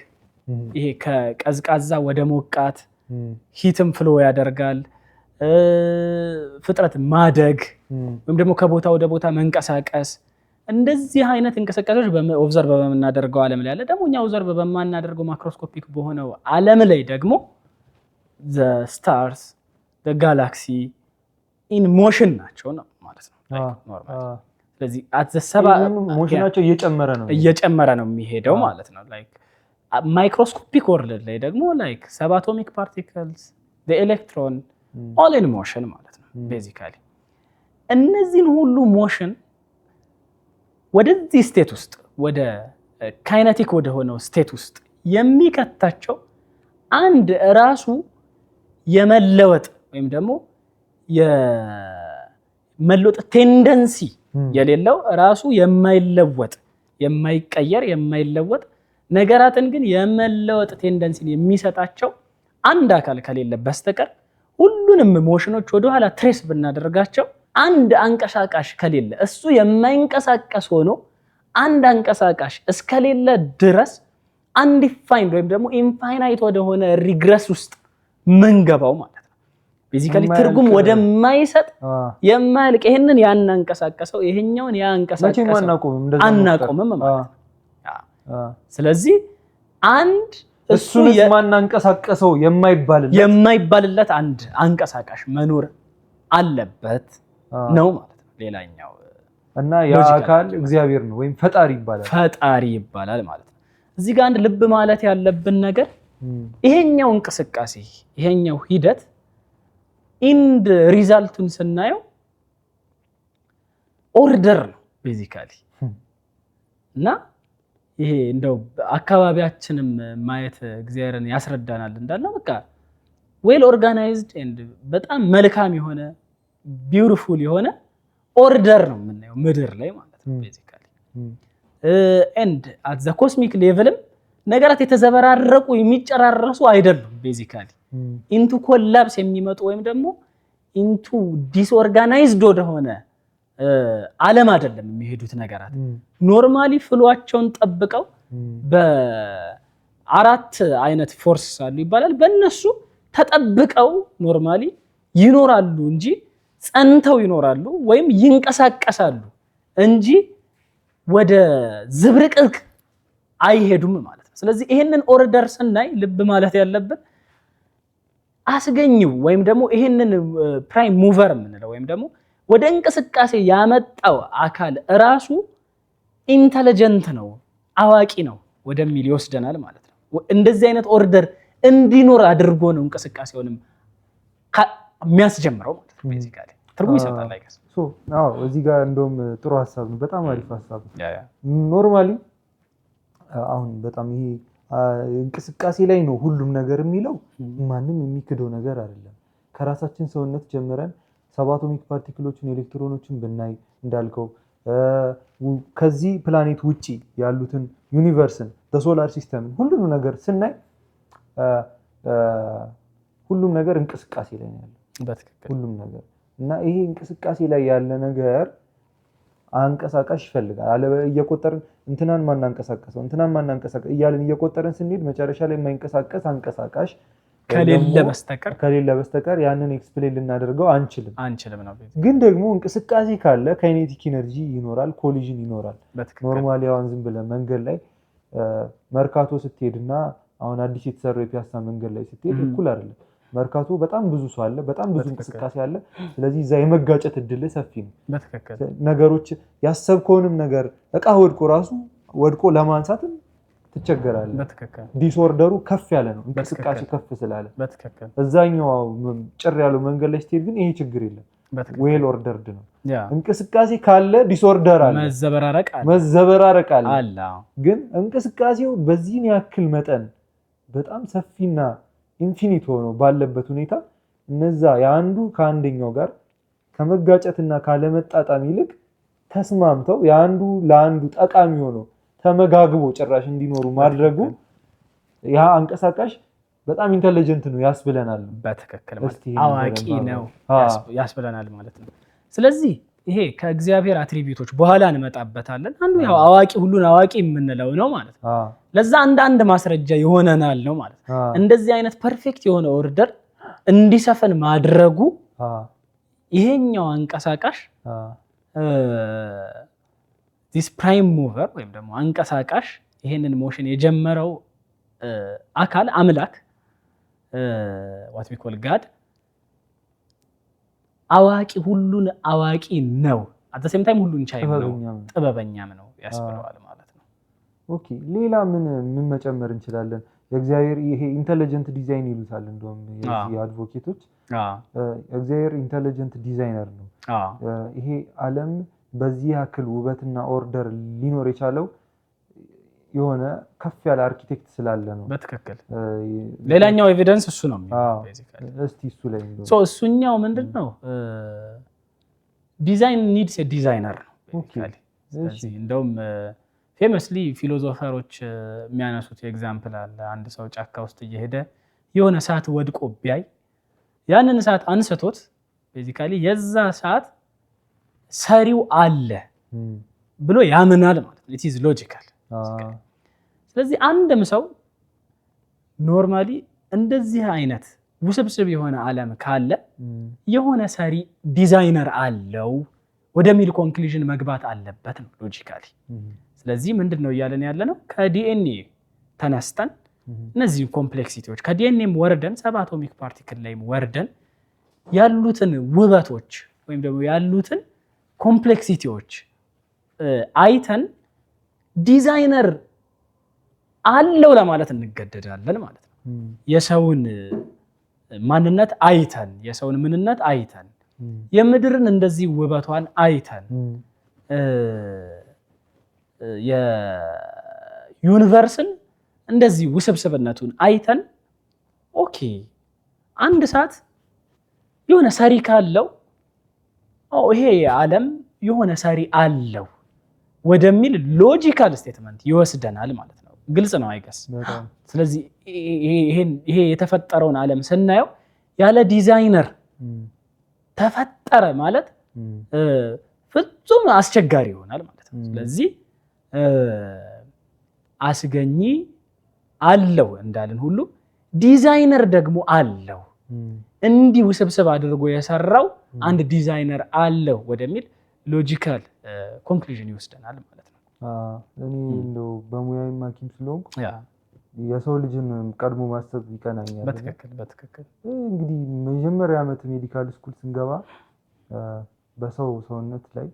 ይሄ ከቀዝቃዛ ወደ ሞቃት ሂትም ፍሎ ያደርጋል ፍጥረት ማደግ ወይም ደግሞ ከቦታ ወደ ቦታ መንቀሳቀስ እንደዚህ አይነት እንቅስቃሴዎች ኦብዘርቭ በመናደርገው ዓለም ላይ ያለ ደግሞ እኛ ኦብዘርቭ በማናደርገው ማክሮስኮፒክ በሆነው ዓለም ላይ ደግሞ the stars the galaxy in motion ናቸው ነው ማለት ነው ኖርማሊ ስለዚህ at the ሞሽናቸው እየጨመረ ነው የሚሄደው ማለት ነው ላይክ ማይክሮስኮፒክ ወርልድ ላይ ደግሞ ላይክ subatomic particles the electron all in motion ማለት ነው ቤዚካሊ እነዚህን ሁሉ ሞሽን ወደዚህ ስቴት ውስጥ ወደ ካይነቲክ ወደ ሆነው ስቴት ውስጥ የሚከታቸው አንድ ራሱ የመለወጥ ወይም ደግሞ የመለወጥ ቴንደንሲ የሌለው ራሱ የማይለወጥ የማይቀየር የማይለወጥ ነገራትን ግን የመለወጥ ቴንደንሲን የሚሰጣቸው አንድ አካል ከሌለ በስተቀር ሁሉንም ሞሽኖች ወደ ኋላ ትሬስ ብናደርጋቸው አንድ አንቀሳቃሽ ከሌለ እሱ የማይንቀሳቀስ ሆኖ አንድ አንቀሳቃሽ እስከሌለ ድረስ አንዲፋይንድ ወይም ደግሞ ኢንፋይናይት ወደ ሆነ ሪግረስ ውስጥ መንገባው ማለት ነው ቤዚካሊ ትርጉም ወደ ማይሰጥ የማልቅ ይሄንን ያናንቀሳቀሰው ይሄኛውን ያንቀሳቀሰው አናቆምም ማለት ነው ስለዚህ አንድ እሱን ማናንቀሳቀሰው የማይባልለት አንድ አንቀሳቃሽ መኖር አለበት ነው ማለት ነው ሌላኛው እና ያ አካል እግዚአብሔር ነው ወይም ፈጣሪ ይባላል ማለት ነው እዚህ ጋር አንድ ልብ ማለት ያለብን ነገር ይሄኛው እንቅስቃሴ ይሄኛው ሂደት ኢንድ ሪዛልቱን ስናየው ኦርደር ነው ቤዚካሊ እና ይሄ እንደው አካባቢያችንም ማየት እግዚአብሔርን ያስረዳናል እንዳለው በቃ ዌል ኦርጋናይዝድ ኤንድ በጣም መልካም የሆነ ቢዩቲፉል የሆነ ኦርደር ነው የምናየው ምድር ላይ ማለት ነው ቤዚካሊ ኤንድ አት ዘ ኮስሚክ ሌቭልም ነገራት የተዘበራረቁ የሚጨራረሱ አይደሉም ቤዚካሊ ኢንቱ ኮላፕስ የሚመጡ ወይም ደግሞ ኢንቱ ዲስኦርጋናይዝድ ወደሆነ ዓለም አይደለም የሚሄዱት ነገራት። ኖርማሊ ፍሏቸውን ጠብቀው በአራት አይነት ፎርስ አሉ ይባላል። በእነሱ ተጠብቀው ኖርማሊ ይኖራሉ እንጂ ጸንተው ይኖራሉ ወይም ይንቀሳቀሳሉ እንጂ ወደ ዝብርቅርቅ አይሄዱም ማለት ነው። ስለዚህ ይሄንን ኦርደር ስናይ ልብ ማለት ያለብን አስገኝው ወይም ደግሞ ይሄንን ፕራይም ሙቨር የምንለው ወይም ደግሞ ወደ እንቅስቃሴ ያመጣው አካል ራሱ ኢንተለጀንት ነው፣ አዋቂ ነው ወደሚል ይወስደናል ማለት ነው። እንደዚህ አይነት ኦርደር እንዲኖር አድርጎ ነው እንቅስቃሴውንም የሚያስጀምረው ማለት ነው። ቤዚካሊ ትርጉም ይሰጣል አይገስ እዚህ ጋር እንደውም ጥሩ ሀሳብ ነው፣ በጣም አሪፍ ሀሳብ ነው። ኖርማሊ አሁን በጣም ይሄ እንቅስቃሴ ላይ ነው ሁሉም ነገር የሚለው ማንም የሚክደው ነገር አይደለም። ከራሳችን ሰውነት ጀምረን ሰባቶሚክ ፓርቲክሎችን ኤሌክትሮኖችን ብናይ እንዳልከው ከዚህ ፕላኔት ውጪ ያሉትን ዩኒቨርስን በሶላር ሲስተምን ሁሉንም ነገር ስናይ ሁሉም ነገር እንቅስቃሴ ላይ ነው ያለው ሁሉም ነገር እና ይሄ እንቅስቃሴ ላይ ያለ ነገር አንቀሳቃሽ ይፈልጋል። አለ እየቆጠርን እንትናን ማናንቀሳቀሰው እንትናን ማናንቀሳቀስ እያልን እየቆጠርን ስንሄድ መጨረሻ ላይ የማይንቀሳቀስ አንቀሳቃሽ ከሌለ በስተቀር ያንን ኤክስፕሌን ልናደርገው አንችልም ነው። ግን ደግሞ እንቅስቃሴ ካለ ካይኔቲክ ኢነርጂ ይኖራል፣ ኮሊዥን ይኖራል። ኖርማሊ አሁን ዝም ብለህ መንገድ ላይ መርካቶ ስትሄድና አሁን አዲስ የተሰራው የፒያሳ መንገድ ላይ ስትሄድ እኩል አይደለም። መርካቶ በጣም ብዙ ሰው አለ፣ በጣም ብዙ እንቅስቃሴ አለ። ስለዚህ እዛ የመጋጨት እድል ሰፊ ነው። ነገሮች ያሰብከውንም ነገር እቃ ወድቆ ለማንሳትም ትቸገራለህ። ዲስኦርደሩ ከፍ ያለ ነው፣ እንቅስቃሴ ከፍ ስላለ። እዛኛው ጭር ያለው መንገድ ላይ ስትሄድ ግን ይሄ ችግር የለም፣ ዌል ኦርደርድ ነው። እንቅስቃሴ ካለ ዲስኦርደር አለ፣ መዘበራረቅ አለ። ግን እንቅስቃሴው በዚህን ያክል መጠን በጣም ሰፊና ኢንፊኒት ሆኖ ባለበት ሁኔታ እነዛ የአንዱ ከአንደኛው ጋር ከመጋጨትና ካለመጣጣም ይልቅ ተስማምተው የአንዱ ለአንዱ ጠቃሚ ሆኖ ተመጋግቦ ጭራሽ እንዲኖሩ ማድረጉ ያ አንቀሳቃሽ በጣም ኢንተለጀንት ነው ያስብለናል። በትክክል ማለት አዋቂ ነው ያስብለናል ማለት ነው። ስለዚህ ይሄ ከእግዚአብሔር አትሪቢዩቶች በኋላ እንመጣበታለን። አንዱ ያው አዋቂ ሁሉን አዋቂ የምንለው ነው ማለት ነው። ለዛ አንድ ማስረጃ ይሆነናል ነው ማለት ነው። እንደዚህ አይነት ፐርፌክት የሆነ ኦርደር እንዲሰፈን ማድረጉ ይሄኛው አንቀሳቃሽ ዲስ ፕራይም ሙቨር ወይም ደግሞ አንቀሳቃሽ ይሄንን ሞሽን የጀመረው አካል አምላክ what we call God አዋቂ ሁሉን አዋቂ ነው። at the same time ሁሉን ቻይ ነው፣ ጥበበኛም ነው ያስብለዋል ማለት ነው። ኦኬ ሌላ ምን መጨመር እንችላለን? የእግዚአብሔር ይሄ ኢንተለጀንት ዲዛይን ይሉታል እንደውም የዚህ አድቮኬቶች እግዚአብሔር ኢንተለጀንት ዲዛይነር ነው። ይሄ ዓለም በዚህ ያክል ውበትና ኦርደር ሊኖር የቻለው የሆነ ከፍ ያለ አርኪቴክት ስላለ ነው። በትክክል ሌላኛው ኤቪደንስ እሱ ነው። እስቲ እሱ ላይ እሱኛው ምንድነው? ዲዛይን ኒድስ ኤ ዲዛይነር ነው። ስለዚህ እንደውም ፌመስሊ ፊሎዞፈሮች የሚያነሱት ኤግዛምፕል አለ። አንድ ሰው ጫካ ውስጥ እየሄደ የሆነ ሰዓት ወድቆ ቢያይ ያንን ሰዓት አንስቶት ቤዚካሊ የዛ ሰዓት ሰሪው አለ ብሎ ያምናል ማለት ነው። ኢት ኢዝ ሎጂካል። ስለዚህ አንድም ሰው ኖርማሊ እንደዚህ አይነት ውስብስብ የሆነ ዓለም ካለ የሆነ ሰሪ ዲዛይነር አለው ወደሚል ኮንክሉዥን መግባት አለበት ነው ሎጂካሊ። ስለዚህ ምንድነው እያለን ያለነው? ከዲኤንኤ ተነስተን እነዚህ ኮምፕሌክሲቲዎች ከዲኤንኤም ወርደን ሰብ አቶሚክ ፓርቲክል ላይም ወርደን ያሉትን ውበቶች ወይም ደግሞ ያሉትን ኮምፕሌክሲቲዎች አይተን ዲዛይነር አለው ለማለት እንገደዳለን ማለት ነው። የሰውን ማንነት አይተን የሰውን ምንነት አይተን የምድርን እንደዚህ ውበቷን አይተን የዩኒቨርስን እንደዚህ ውስብስብነቱን አይተን ኦኬ አንድ ሰዓት የሆነ ሰሪ ካለው ይሄ ዓለም የሆነ ሰሪ አለው ወደሚል ሎጂካል ስቴትመንት ይወስደናል ማለት ነው። ግልጽ ነው አይገስ። ስለዚህ ይሄ የተፈጠረውን ዓለም ስናየው ያለ ዲዛይነር ተፈጠረ ማለት ፍጹም አስቸጋሪ ይሆናል ማለት ነው። ስለዚህ አስገኚ አለው እንዳልን ሁሉ ዲዛይነር ደግሞ አለው። እንዲህ ውስብስብ አድርጎ የሰራው አንድ ዲዛይነር አለው ወደሚል ሎጂካል ኮንክሉዥን ይወስደናል ማለት ነው። እኔ እንደው በሙያዬ ሐኪም ስለሆንኩ የሰው ልጅን ቀድሞ ማሰብ ይቀናኛል። በትክክል እንግዲህ መጀመሪያ ዓመት ሜዲካል ስኩል ስንገባ በሰው ሰውነት ላይ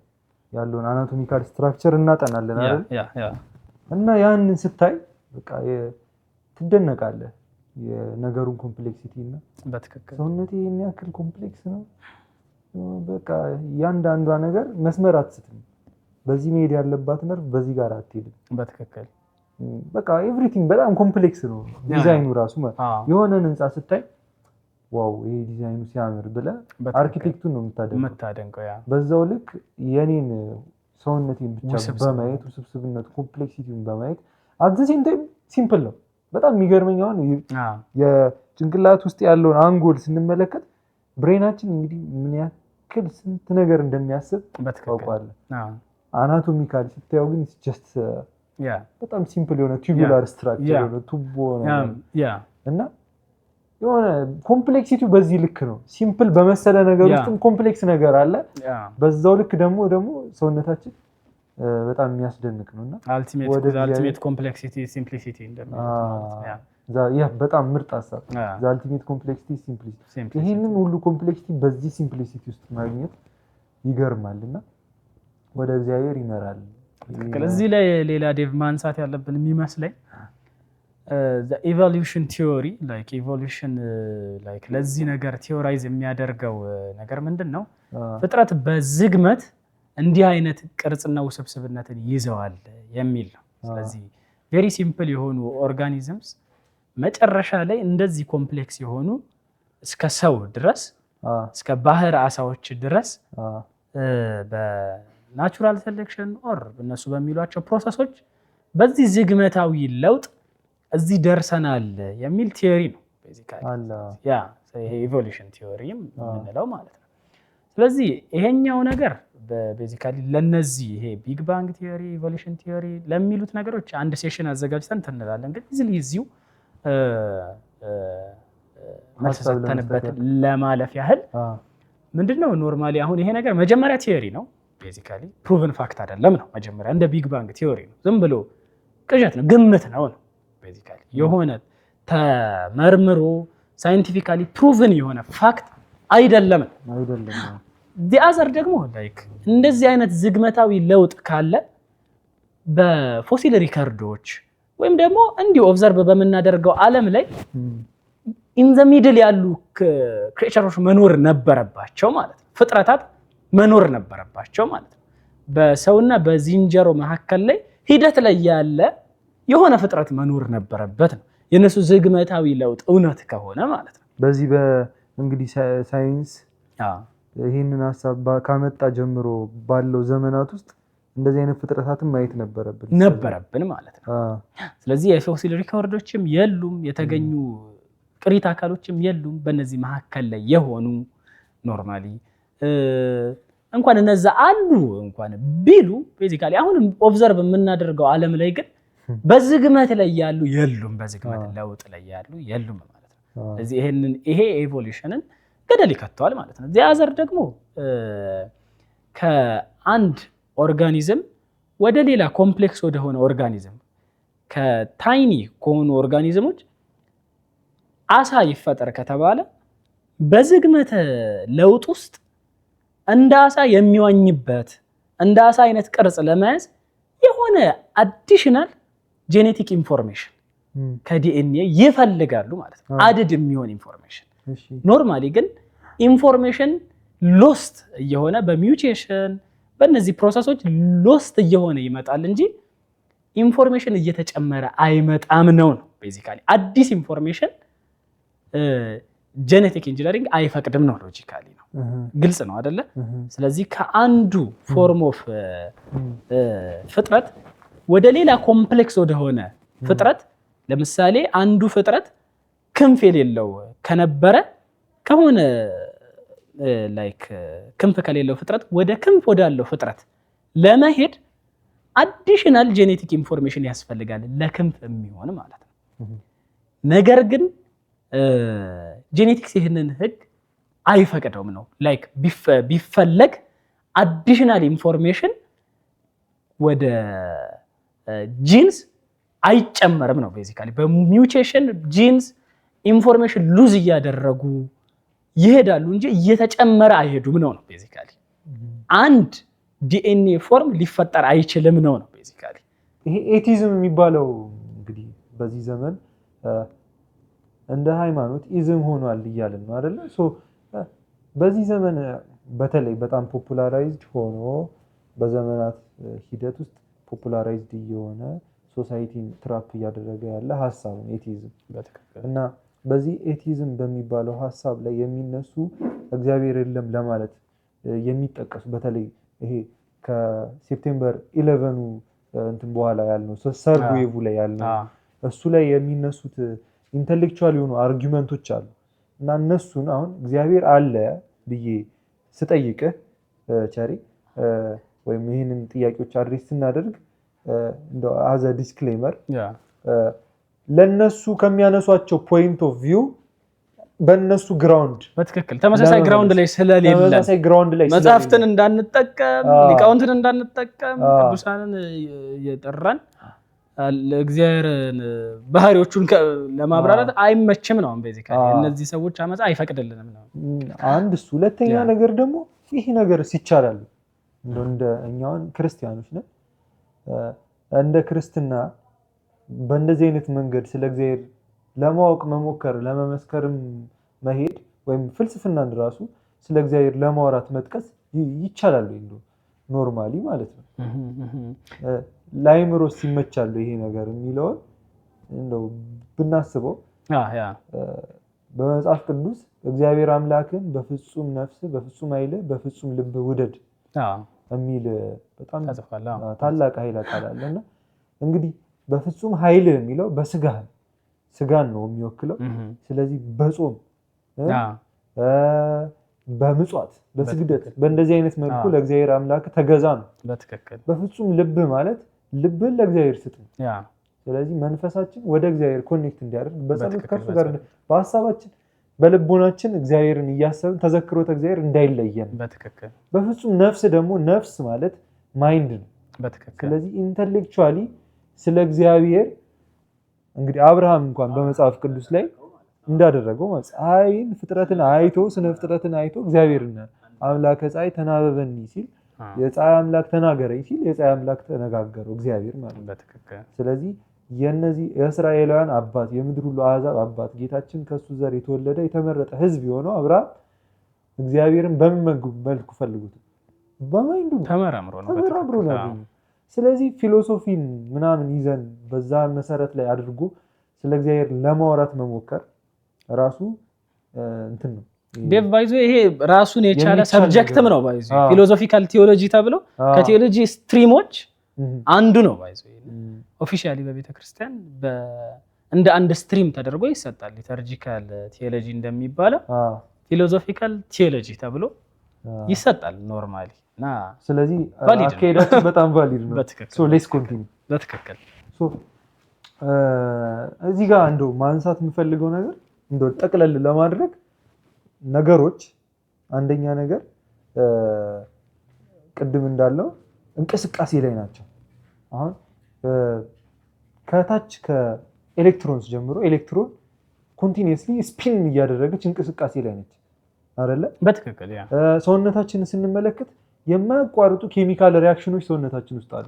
ያለውን አናቶሚካል ስትራክቸር እናጠናለን አይደል? እና ያንን ስታይ በቃ ትደነቃለህ የነገሩን ኮምፕሌክሲቲ እና በትክክል ሰውነቴ ይሄን ያክል ኮምፕሌክስ ነው። በቃ ያንዳንዷ ነገር መስመር አትስትም። በዚህ መሄድ ያለባት ነርቭ በዚህ ጋር አትሄድም። በትክክል በቃ ኤቭሪቲንግ በጣም ኮምፕሌክስ ነው ዲዛይኑ ራሱ። የሆነን ህንጻ ስታይ ዋው ይሄ ዲዛይኑ ሲያምር ብለህ አርኪቴክቱን ነው የምታደንቀው። በዛው ልክ የኔን ሰውነቴን ብቻ በማየት ውስብስብነቱ ኮምፕሌክሲቲውን በማየት አዘሴን ታይም ሲምፕል ነው። በጣም የሚገርመኝ አሁን የጭንቅላት ውስጥ ያለውን አንጎል ስንመለከት ብሬናችን እንግዲህ ምን ያክል ስንት ነገር እንደሚያስብ ታውቃለህ። አናቶሚካሊ ስታየው ግን ጀስት በጣም ሲምፕል የሆነ ቱቡላር ስትራክቸር የሆነ ቱቦ እና የሆነ ኮምፕሌክሲቲው በዚህ ልክ ነው። ሲምፕል በመሰለ ነገር ውስጥም ኮምፕሌክስ ነገር አለ። በዛው ልክ ደግሞ ሰውነታችን በጣም የሚያስደንቅ ነውና አልቲሜት ኮምፕሌክሲቲ ሲምፕሊሲቲ ያ በጣም ምርጥ ሀሳብ። አልቲሜት ኮምፕሌክሲቲ ሲምፕሊሲቲ። ይሄንን ሁሉ ኮምፕሌክሲቲ በዚህ ሲምፕሊሲቲ ውስጥ ማግኘት ይገርማልና ወደ እግዚአብሔር ይመራል። እዚህ ላይ ሌላ ዴቭ ማንሳት ያለብን የሚመስለኝ ኢቮሉሽን ቲዮሪ ኢቮሉሽን ለዚህ ነገር ቲዮራይዝ የሚያደርገው ነገር ምንድን ነው? ፍጥረት በዝግመት እንዲህ አይነት ቅርጽና ውስብስብነትን ይዘዋል የሚል ነው። ስለዚህ ቬሪ ሲምፕል የሆኑ ኦርጋኒዝምስ መጨረሻ ላይ እንደዚህ ኮምፕሌክስ የሆኑ እስከ ሰው ድረስ እስከ ባህር አሳዎች ድረስ በናቹራል ሴሌክሽን ኦር እነሱ በሚሏቸው ፕሮሰሶች በዚህ ዝግመታዊ ለውጥ እዚህ ደርሰናል የሚል ቲዮሪ ነው ቤዚካሊ ኢቮሉሽን ቲዮሪ የምንለው ማለት ነው። ስለዚህ ይሄኛው ነገር ቤዚካሊ ለነዚህ ይሄ ቢግ ባንግ ቲዮሪ ኢቮሉሽን ቲዮሪ ለሚሉት ነገሮች አንድ ሴሽን አዘጋጅተን እንላለን። ግን እዚሁ መልስ ሰጥተንበት ለማለፍ ያህል ምንድነው ኖርማሊ አሁን ይሄ ነገር መጀመሪያ ቲዮሪ ነው ቤዚካሊ ፕሩቭን ፋክት አይደለም ነው። መጀመሪያ እንደ ቢግ ባንግ ቲዮሪ ነው፣ ዝም ብሎ ቅዠት ነው፣ ግምት ነው ቤዚካሊ የሆነ ተመርምሮ ሳይንቲፊካሊ ፕሩቭን የሆነ ፋክት አይደለም። ዲአዘር ደግሞ እንደዚህ አይነት ዝግመታዊ ለውጥ ካለ በፎሲል ሪከርዶች ወይም ደግሞ እንዲሁ ኦብዘርቭ በምናደርገው ዓለም ላይ ኢን ዘ ሚድል ያሉ ክሬቸሮች መኖር ነበረባቸው ማለት ነው። ፍጥረታት መኖር ነበረባቸው ማለት ነው። በሰውና በዝንጀሮ መካከል ላይ ሂደት ላይ ያለ የሆነ ፍጥረት መኖር ነበረበት ነው የነሱ ዝግመታዊ ለውጥ እውነት ከሆነ ማለት ነው። በዚህ በእንግዲህ ሳይንስ ይህንን ሀሳብ ካመጣ ጀምሮ ባለው ዘመናት ውስጥ እንደዚህ አይነት ፍጥረታትን ማየት ነበረብን ማለት ነው። ስለዚህ የፎሲል ሪኮርዶችም የሉም፣ የተገኙ ቅሪተ አካሎችም የሉም። በእነዚህ መካከል ላይ የሆኑ ኖርማሊ እንኳን እነዛ አሉ እንኳን ቢሉ ቤዚካሊ አሁን ኦብዘርቭ የምናደርገው ዓለም ላይ ግን በዝግመት ላይ ያሉ የሉም፣ በዝግመት ለውጥ ላይ ያሉ የሉም ማለት ነው። ስለዚህ ይሄ ኤቮሉሽንን ገደል ይከተዋል ማለት ነው። ዚያዘር ደግሞ ከአንድ ኦርጋኒዝም ወደ ሌላ ኮምፕሌክስ ወደሆነ ኦርጋኒዝም ከታይኒ ከሆኑ ኦርጋኒዝሞች አሳ ይፈጠር ከተባለ በዝግመተ ለውጥ ውስጥ እንደ አሳ የሚዋኝበት እንደ አሳ አይነት ቅርጽ ለመያዝ የሆነ አዲሽናል ጄኔቲክ ኢንፎርሜሽን ከዲኤንኤ ይፈልጋሉ ማለት ነው። አድድ የሚሆን ኢንፎርሜሽን። ኖርማሊ ግን ኢንፎርሜሽን ሎስት እየሆነ በሚውቴሽን በእነዚህ ፕሮሰሶች ሎስት እየሆነ ይመጣል እንጂ ኢንፎርሜሽን እየተጨመረ አይመጣም ነው ቤዚካሊ። አዲስ ኢንፎርሜሽን ጄኔቲክ ኢንጂነሪንግ አይፈቅድም ነው፣ ሎጂካሊ ነው። ግልጽ ነው አይደለ? ስለዚህ ከአንዱ ፎርም ኦፍ ፍጥረት ወደ ሌላ ኮምፕሌክስ ወደሆነ ፍጥረት ለምሳሌ አንዱ ፍጥረት ክንፍ የሌለው ከነበረ ከሆነ ላይክ ክንፍ ከሌለው ፍጥረት ወደ ክንፍ ወዳለው ፍጥረት ለመሄድ አዲሽናል ጄኔቲክ ኢንፎርሜሽን ያስፈልጋል ለክንፍ የሚሆን ማለት ነው። ነገር ግን ጄኔቲክስ ይህንን ህግ አይፈቅደውም ነው። ላይክ ቢፈለግ አዲሽናል ኢንፎርሜሽን ወደ ጂንስ አይጨመርም ነው። ቤዚካሊ በሚውቴሽን ጂንስ ኢንፎርሜሽን ሉዝ እያደረጉ ይሄዳሉ እንጂ እየተጨመረ አይሄዱም ነው። ቤዚካሊ አንድ ዲኤንኤ ፎርም ሊፈጠር አይችልም ነው። ቤዚካሊ ይሄ ኤቲዝም የሚባለው እንግዲህ በዚህ ዘመን እንደ ሃይማኖት ኢዝም ሆኗል እያልን ነው አይደለ? ሶ በዚህ ዘመን በተለይ በጣም ፖፑላራይዝድ ሆኖ በዘመናት ሂደት ውስጥ ፖፑላራይዝድ እየሆነ ሶሳይቲን ትራፕ እያደረገ ያለ ሀሳብ ነው ኤቲዝም። እና በዚህ ኤቲዝም በሚባለው ሀሳብ ላይ የሚነሱ እግዚአብሔር የለም ለማለት የሚጠቀሱ በተለይ ይሄ ከሴፕቴምበር 11 እንትን በኋላ ያልነው ሰርድ ዌቭ ላይ ያልነው እሱ ላይ የሚነሱት ኢንተሌክቹዋል የሆኑ አርጊመንቶች አሉ። እና እነሱን አሁን እግዚአብሔር አለ ብዬ ስጠይቅህ ቸሪ ወይም ይህንን ጥያቄዎች አድሬስ ስናደርግ እንደው አዘ ዲስክሌመር ለነሱ ከሚያነሷቸው ፖይንት ኦፍ ቪው በእነሱ ግራውንድ በትክክል ተመሳሳይ ግራውንድ ላይ ስለሌለ መጽሐፍትን እንዳንጠቀም ሊቃውንትን እንዳንጠቀም ቅዱሳንን እየጠራን ለእግዚአብሔርን ባህሪዎቹን ለማብራራት አይመችም ነው። ቤዚካሊ እነዚህ ሰዎች አመጻ አይፈቅድልንም ነው አንድ እሱ። ሁለተኛ ነገር ደግሞ ይሄ ነገር ሲቻላል እንደ እኛውን ክርስቲያኖች ነን እንደ ክርስትና በእንደዚህ አይነት መንገድ ስለ እግዚአብሔር ለማወቅ መሞከር ለመመስከርም መሄድ ወይም ፍልስፍናን ራሱ ስለ እግዚአብሔር ለማውራት መጥቀስ ይቻላል እንዴ? ኖርማሊ ማለት ነው። ላይምሮስ ይመቻል ይሄ ነገር የሚለው እንደው ብናስበው በመጽሐፍ ቅዱስ እግዚአብሔር አምላክን በፍጹም ነፍስ በፍጹም ኃይል በፍጹም ልብ ውደድ የሚል በጣም ታላቅ ኃይል አለና እንግዲህ በፍጹም ኃይል የሚለው ስጋን ነው የሚወክለው። ስለዚህ በጾም በምጽዋት በስግደት በእንደዚህ አይነት መልኩ ለእግዚአብሔር አምላክ ተገዛ ነው። በፍጹም ልብ ማለት ልብን ለእግዚአብሔር ስጥ ነው። ስለዚህ መንፈሳችን ወደ እግዚአብሔር ኮኔክት እንዲያደርግ በጸሎት ከእርሱ ጋር በሀሳባችን በልቦናችን እግዚአብሔርን እያሰብን ተዘክሮተ እግዚአብሔር እንዳይለየን። በፍጹም ነፍስ ደግሞ ነፍስ ማለት ማይንድ ነው። ስለዚህ ኢንተሌክቹዋሊ ስለ እግዚአብሔር እንግዲህ አብርሃም እንኳን በመጽሐፍ ቅዱስ ላይ እንዳደረገው ፀሐይን ፍጥረትን አይቶ ስነ ፍጥረትን አይቶ እግዚአብሔርን አምላከ ፀሐይ ተናበበኒ ሲል የፀሐይ አምላክ ተናገረኝ ሲል የፀሐይ አምላክ ተነጋገረው እግዚአብሔር ማለት ነው። ስለዚህ የነዚህ የእስራኤላውያን አባት የምድር ሁሉ አሕዛብ አባት ጌታችን ከሱ ዘር የተወለደ የተመረጠ ሕዝብ የሆነው አብርሃም እግዚአብሔርን በምን መልኩ ፈልጉት በማይንዱ ተመራምሮ ነው። ስለዚህ ፊሎሶፊን ምናምን ይዘን በዛ መሰረት ላይ አድርጎ ስለ እግዚአብሔር ለማውራት መሞከር ራሱ እንትን ነው። ዴቭ ባይዞ ይሄ ራሱን የቻለ ሰብጀክትም ነው። ባይዞ ፊሎሶፊካል ቲዮሎጂ ተብሎ ከቲዮሎጂ ስትሪሞች አንዱ ነው። ባይዞ ኦፊሻሊ በቤተክርስቲያን እንደ አንድ ስትሪም ተደርጎ ይሰጣል። ሊተርጂካል ቲዮሎጂ እንደሚባለው ፊሎሶፊካል ቲዮሎጂ ተብሎ ይሰጣል ኖርማሊ። እና ስለዚህ አካሄዳችን በጣም ቫሊድ ነው። ሶ ሌትስ ኮንቲኒው። በትክክል እዚህ ጋር እንደው ማንሳት የምፈልገው ነገር እንደው ጠቅለል ለማድረግ ነገሮች አንደኛ ነገር ቅድም እንዳለው እንቅስቃሴ ላይ ናቸው። አሁን ከታች ከኤሌክትሮንስ ጀምሮ ኤሌክትሮን ኮንቲኒየስሊ ስፒን እያደረገች እንቅስቃሴ ላይ ነች አይደለ? በትክክል ያ ሰውነታችንን ስንመለከት የማያቋርጡ ኬሚካል ሪአክሽኖች ሰውነታችን ውስጥ አሉ።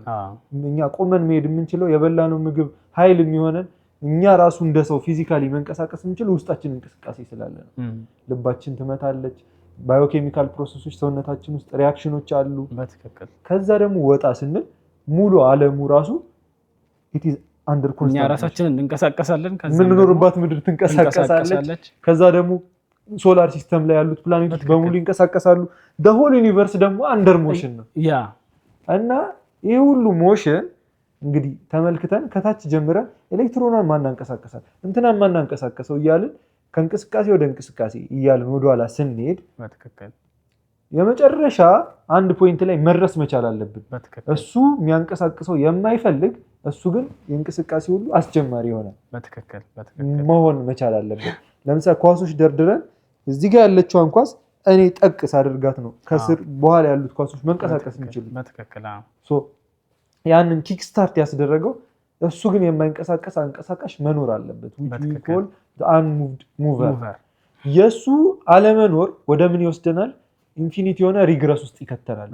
እኛ ቆመን መሄድ የምንችለው የበላነው ምግብ ኃይል የሚሆነን እኛ ራሱ እንደ ሰው ፊዚካሊ መንቀሳቀስ የምንችለው ውስጣችን እንቅስቃሴ ስላለ ነው። ልባችን ትመታለች። ባዮኬሚካል ፕሮሰሶች ሰውነታችን ውስጥ ሪአክሽኖች አሉ። በትክክል ከዛ ደግሞ ወጣ ስንል ሙሉ ዓለሙ ራሱ ኢት ኢዝ አንደር ኮንስታንት እኛ ራሳችንን እንቀሳቀሳለን። ከዛ የምንኖርባት ምድር ትንቀሳቀሳለች። ከዛ ደግሞ ሶላር ሲስተም ላይ ያሉት ፕላኔቶች በሙሉ ይንቀሳቀሳሉ። the whole universe ደግሞ አንደር ሞሽን ነው። ያ እና ይሄ ሁሉ ሞሽን እንግዲህ ተመልክተን ከታች ጀምረን ኤሌክትሮኗን ማናንቀሳቀሳል እንትናን ማናንቀሳቀሰው እያልን ከእንቅስቃሴ ወደ እንቅስቃሴ እያልን ወደኋላ ስንሄድ የመጨረሻ አንድ ፖይንት ላይ መድረስ መቻል አለብን። እሱ የሚያንቀሳቅሰው የማይፈልግ እሱ ግን የእንቅስቃሴ ሁሉ አስጀማሪ ይሆናል መሆን መቻል አለበት። ለምሳሌ ኳሶች ደርድረን እዚህ ጋር ያለችዋን ኳስ እኔ ጠቅስ አድርጋት ነው ከስር በኋላ ያሉት ኳሶች መንቀሳቀስ የሚችሉት። ያንን ኪክ ስታርት ያስደረገው እሱ ግን የማይንቀሳቀስ አንቀሳቃሽ መኖር አለበት። we call the unmoved mover። የሱ አለመኖር ወደ ምን ይወስደናል? ኢንፊኒቲ የሆነ ሪግረስ ውስጥ ይከተናል።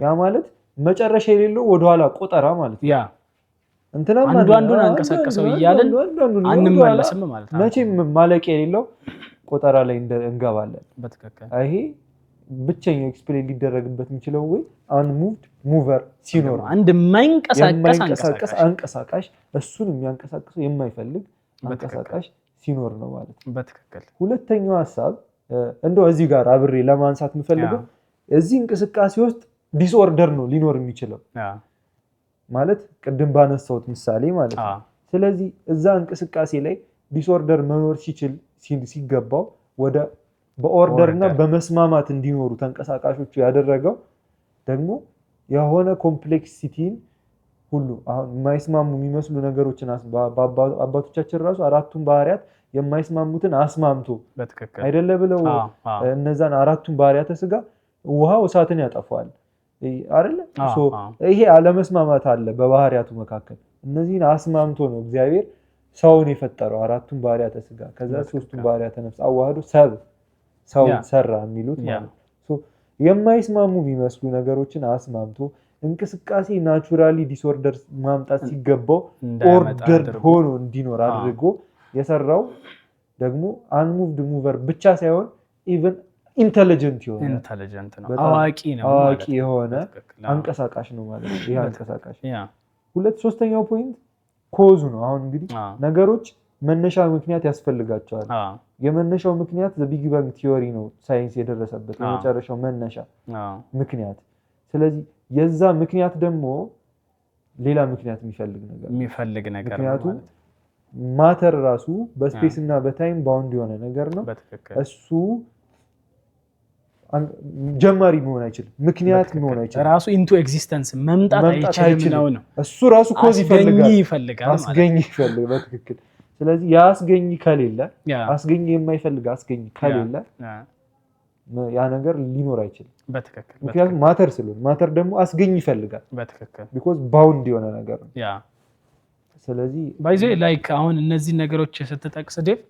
ያ ማለት መጨረሻ የሌለው ወደኋላ ቆጠራ ማለት ነው። እንትና አንዱን አንቀሳቀሰው እያልን አንመለስም ማለት ነው። መቼም ማለቂያ የሌለው ቆጠራ ላይ እንገባለን። ይሄ ብቸኛው ኤክስፕሌን ሊደረግበት የሚችለው ወይ unmoved mover ሲኖር አንድ የማይንቀሳቀስ አንቀሳቃሽ እሱን የሚያንቀሳቅሰው የማይፈልግ አንቀሳቃሽ ሲኖር ነው ማለት ነው። በትክክል ሁለተኛው ሐሳብ እንደው እዚህ ጋር አብሬ ለማንሳት የምፈልገው እዚህ እንቅስቃሴ ውስጥ ዲስኦርደር ነው ሊኖር የሚችለው ማለት ቅድም ባነሳሁት ምሳሌ ማለት ነው። ስለዚህ እዛ እንቅስቃሴ ላይ ዲስኦርደር መኖር ሲገባው ወደ በኦርደር እና በመስማማት እንዲኖሩ ተንቀሳቃሾቹ ያደረገው ደግሞ የሆነ ኮምፕሌክሲቲን ሁሉ አሁን የማይስማሙ የሚመስሉ ነገሮችን አባቶቻችን ራሱ አራቱን ባህሪያት የማይስማሙትን አስማምቶ አይደለ ብለው እነዛን አራቱን ባህሪያተ ስጋ ውሃው እሳትን ያጠፋዋል አይደለ? ይሄ አለመስማማት አለ በባህሪያቱ መካከል። እነዚህን አስማምቶ ነው እግዚአብሔር ሰውን የፈጠረው አራቱን ባህሪያተ ስጋ ከዛ ሶስቱን ባህሪያተ ነፍስ አዋህዶ ሰው ሰራ የሚሉት ማለት ነው። የማይስማሙ የሚመስሉ ነገሮችን አስማምቶ እንቅስቃሴ ናቹራሊ ዲስኦርደር ማምጣት ሲገባው ኦርደር ሆኖ እንዲኖር አድርጎ የሰራው ደግሞ አንሙቭድ ሙቨር ብቻ ሳይሆን ኢቭን ኢንተለጀንት ነው አዋቂ የሆነ አንቀሳቃሽ ነው ማለት ነው። ይሄ አንቀሳቃሽ ሶስተኛው ፖይንት ኮዙ ነው። አሁን እንግዲህ ነገሮች መነሻ ምክንያት ያስፈልጋቸዋል። የመነሻው ምክንያት ቢግ ባንግ ቲዮሪ ነው ሳይንስ የደረሰበት የመጨረሻው መነሻ ምክንያት። ስለዚህ የዛ ምክንያት ደግሞ ሌላ ምክንያት የሚፈልግ ነገር ምክንያቱም ማተር ራሱ በስፔስ እና በታይም ባውንድ የሆነ ነገር ነው። እሱ ጀማሪ መሆን አይችልም፣ ምክንያት መሆን አይችልም። ራሱ ኢንቱ ኤግዚስተንስ መምጣት አይችልም ነው። እሱ ራሱ ኮዝ ይፈልጋል፣ አስገኝ ይፈልጋል። በትክክል። ስለዚህ ያ አስገኝ ከሌለ አስገኝ የማይፈልግ አስገኝ ከሌለ ያ ነገር ሊኖር አይችልም። በትክክል። ምክንያቱም ማተር ስለሆነ ማተር ደግሞ አስገኝ ይፈልጋል። በትክክል። ቢኮዝ ባውንድ የሆነ ነገር ነው። ስለዚህ ባይዘ ላይክ አሁን እነዚህ ነገሮች ስትጠቅስ ዴቭ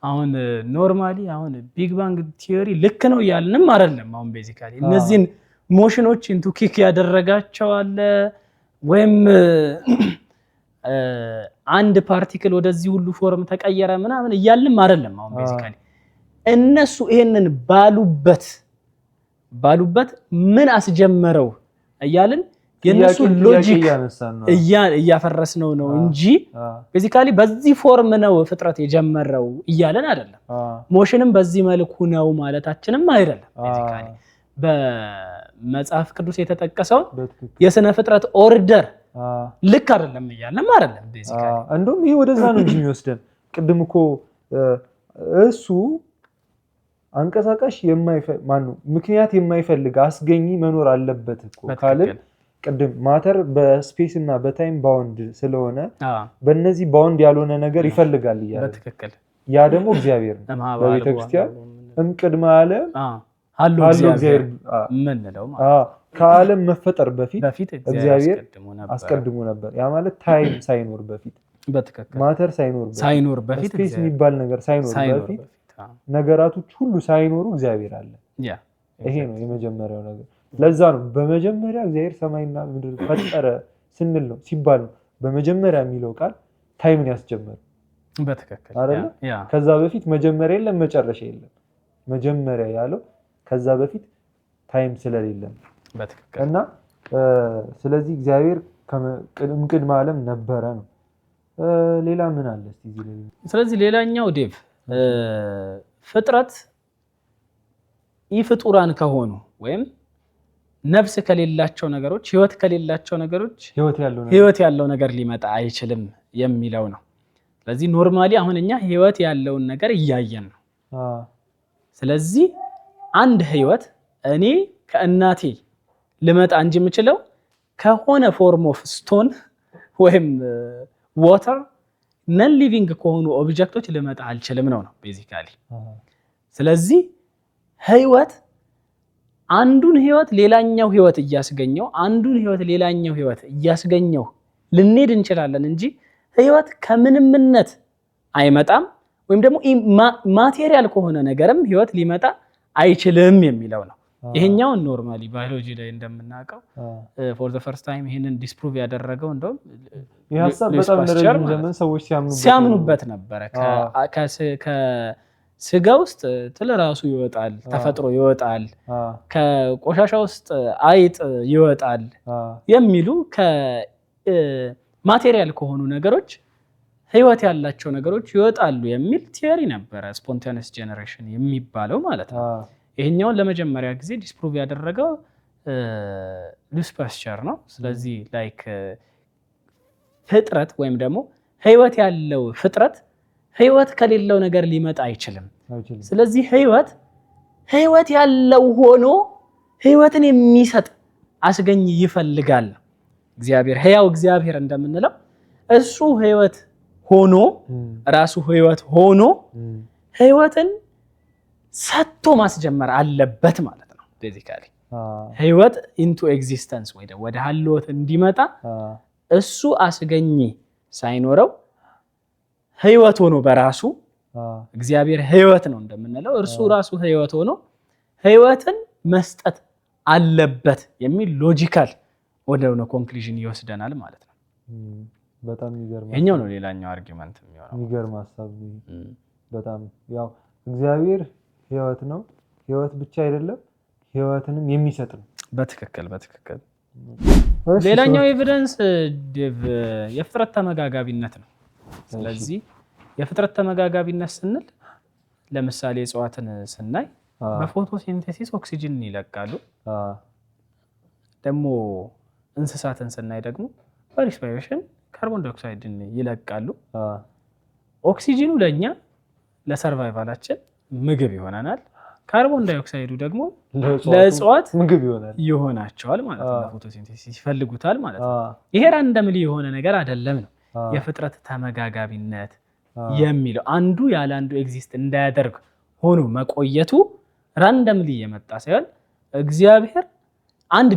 አሁን ኖርማሊ አሁን ቢግ ባንግ ቲዮሪ ልክ ነው ያልንም አይደለም። አሁን ቤዚካሊ እነዚህን ሞሽኖች ኢንቱ ኪክ ያደረጋቸው አለ ወይም አንድ ፓርቲክል ወደዚህ ሁሉ ፎርም ተቀየረ ምናምን እያልንም አይደለም። አሁን ቤዚካሊ እነሱ ይሄንን ባሉበት ምን አስጀመረው እያልን የነሱ ሎጂክ እያፈረስነው ነው እንጂ ቤዚካሊ በዚህ ፎርም ነው ፍጥረት የጀመረው እያለን አይደለም። ሞሽንም በዚህ መልኩ ነው ማለታችንም አይደለም። ቤዚካሊ በመጽሐፍ ቅዱስ የተጠቀሰው የስነ ፍጥረት ኦርደር ልክ አይደለም እያለም አይደለም። ቤዚካሊ እንደውም ይሄ ወደዛ ነው እንጂ የሚወስደን ቅድም እኮ እሱ አንቀሳቃሽ ምክንያት የማይፈልግ አስገኝ መኖር አለበት እኮ ካልን ቅድም ማተር በስፔስ እና በታይም ባውንድ ስለሆነ በእነዚህ ባውንድ ያልሆነ ነገር ይፈልጋል እያለ በትክክል። ያ ደግሞ እግዚአብሔር ነው። በቤተክርስቲያን እምቅድመ ዓለም አሉ እግዚአብሔር ምንለው ከዓለም መፈጠር በፊት እግዚአብሔር አስቀድሞ ነበር። ያ ማለት ታይም ሳይኖር በፊት በትክክል ማተር ሳይኖር በፊት ስፔስ የሚባል ነገር ሳይኖር በፊት ነገራቶች ሁሉ ሳይኖሩ እግዚአብሔር አለ። ይሄ ነው የመጀመሪያው ነገር። ለዛ ነው በመጀመሪያ እግዚአብሔር ሰማይና ምድር ፈጠረ ስንል ነው ሲባል ነው በመጀመሪያ የሚለው ቃል ታይምን ያስጀመረ። በትክክል አይደል? ከዛ በፊት መጀመሪያ የለም መጨረሻ የለም። መጀመሪያ ያለው ከዛ በፊት ታይም ስለሌለ በትክክል። እና ስለዚህ እግዚአብሔር ቅድመ ዓለም ነበረ ነው። ሌላ ምን አለ እስቲ እዚህ ላይ? ስለዚህ ሌላኛው ዴቭ ፍጥረት ኢፍጡራን ከሆኑ ወይም ነፍስ ከሌላቸው ነገሮች ህይወት ከሌላቸው ነገሮች ህይወት ያለው ነገር ሊመጣ አይችልም የሚለው ነው። ስለዚህ ኖርማሊ አሁን እኛ ህይወት ያለውን ነገር እያየን ነው። ስለዚህ አንድ ህይወት እኔ ከእናቴ ልመጣ እንጂ የምችለው ከሆነ ፎርም ኦፍ ስቶን ወይም ዋተር ነን ሊቪንግ ከሆኑ ኦብጀክቶች ልመጣ አልችልም ነው ቤዚካሊ። ስለዚህ ህይወት አንዱን ህይወት ሌላኛው ህይወት እያስገኘው አንዱን ህይወት ሌላኛው ህይወት እያስገኘው ልንሄድ እንችላለን እንጂ ህይወት ከምንምነት አይመጣም፣ ወይም ደግሞ ማቴሪያል ከሆነ ነገርም ህይወት ሊመጣ አይችልም የሚለው ነው። ይሄኛውን ኖርማሊ ባዮሎጂ ላይ እንደምናውቀው ፎር ዘ ፈርስት ታይም ይሄንን ዲስፕሩቭ ያደረገው እንደውም የሐሳብ በጣም ለረጅም ዘመን ሰዎች ሲያምኑበት ነበረ። ከስጋ ውስጥ ትል ራሱ ይወጣል፣ ተፈጥሮ ይወጣል፣ ከቆሻሻ ውስጥ አይጥ ይወጣል የሚሉ ከማቴሪያል ከሆኑ ነገሮች ህይወት ያላቸው ነገሮች ይወጣሉ የሚል ቲዮሪ ነበረ፣ ስፖንታኒየስ ጄኔሬሽን የሚባለው ማለት ነው። ይሄኛውን ለመጀመሪያ ጊዜ ዲስፕሩቭ ያደረገው ሉዊስ ፓስቸር ነው። ስለዚህ ላይክ ፍጥረት ወይም ደግሞ ህይወት ያለው ፍጥረት ህይወት ከሌለው ነገር ሊመጣ አይችልም። ስለዚህ ህይወት ያለው ሆኖ ህይወትን የሚሰጥ አስገኝ ይፈልጋል። እግዚአብሔር ህያው እግዚአብሔር እንደምንለው እሱ ህይወት ሆኖ ራሱ ህይወት ሆኖ ህይወትን ሰጥቶ ማስጀመር አለበት ማለት ነው። ቤዚካሊ ህይወት ኢንቱ ኤግዚስተንስ ወደ ሀልወት እንዲመጣ እሱ አስገኝ ሳይኖረው ህይወት ሆኖ በራሱ እግዚአብሔር ህይወት ነው እንደምንለው እርሱ ራሱ ህይወት ሆኖ ህይወትን መስጠት አለበት የሚል ሎጂካል ወደሆነ ኮንክሉዥን ይወስደናል ማለት ነው። በጣም ይገርም። የኛው ነው ሌላኛው አርጊመንት የሚሆነው። ይገርም ሐሳብ። በጣም ያው እግዚአብሔር ህይወት ነው፣ ህይወት ብቻ አይደለም ህይወትንም የሚሰጥ ነው። በትክክል። ሌላኛው ኤቪደንስ የፍጥረት ተመጋጋቢነት ነው። ስለዚህ የፍጥረት ተመጋጋቢነት ስንል ለምሳሌ እጽዋትን ስናይ በፎቶሲንቴሲስ ኦክሲጅን ይለቃሉ። ደግሞ እንስሳትን ስናይ ደግሞ በሪስፓይሬሽን ካርቦን ዳይኦክሳይድን ይለቃሉ። ኦክሲጅኑ ለኛ ለሰርቫይቫላችን ምግብ ይሆናል። ካርቦን ዳይኦክሳይዱ ደግሞ ለእጽዋት ምግብ ይሆናቸዋል ማለት ነው። ለፎቶሲንቴሲስ ይፈልጉታል ማለት ነው። ይሄ ራንደምሊ የሆነ ነገር አይደለም ነው የፍጥረት ተመጋጋቢነት የሚለው። አንዱ ያለ አንዱ ኤግዚስት እንዳያደርግ ሆኖ መቆየቱ ራንደምሊ የመጣ ሳይሆን እግዚአብሔር አንድ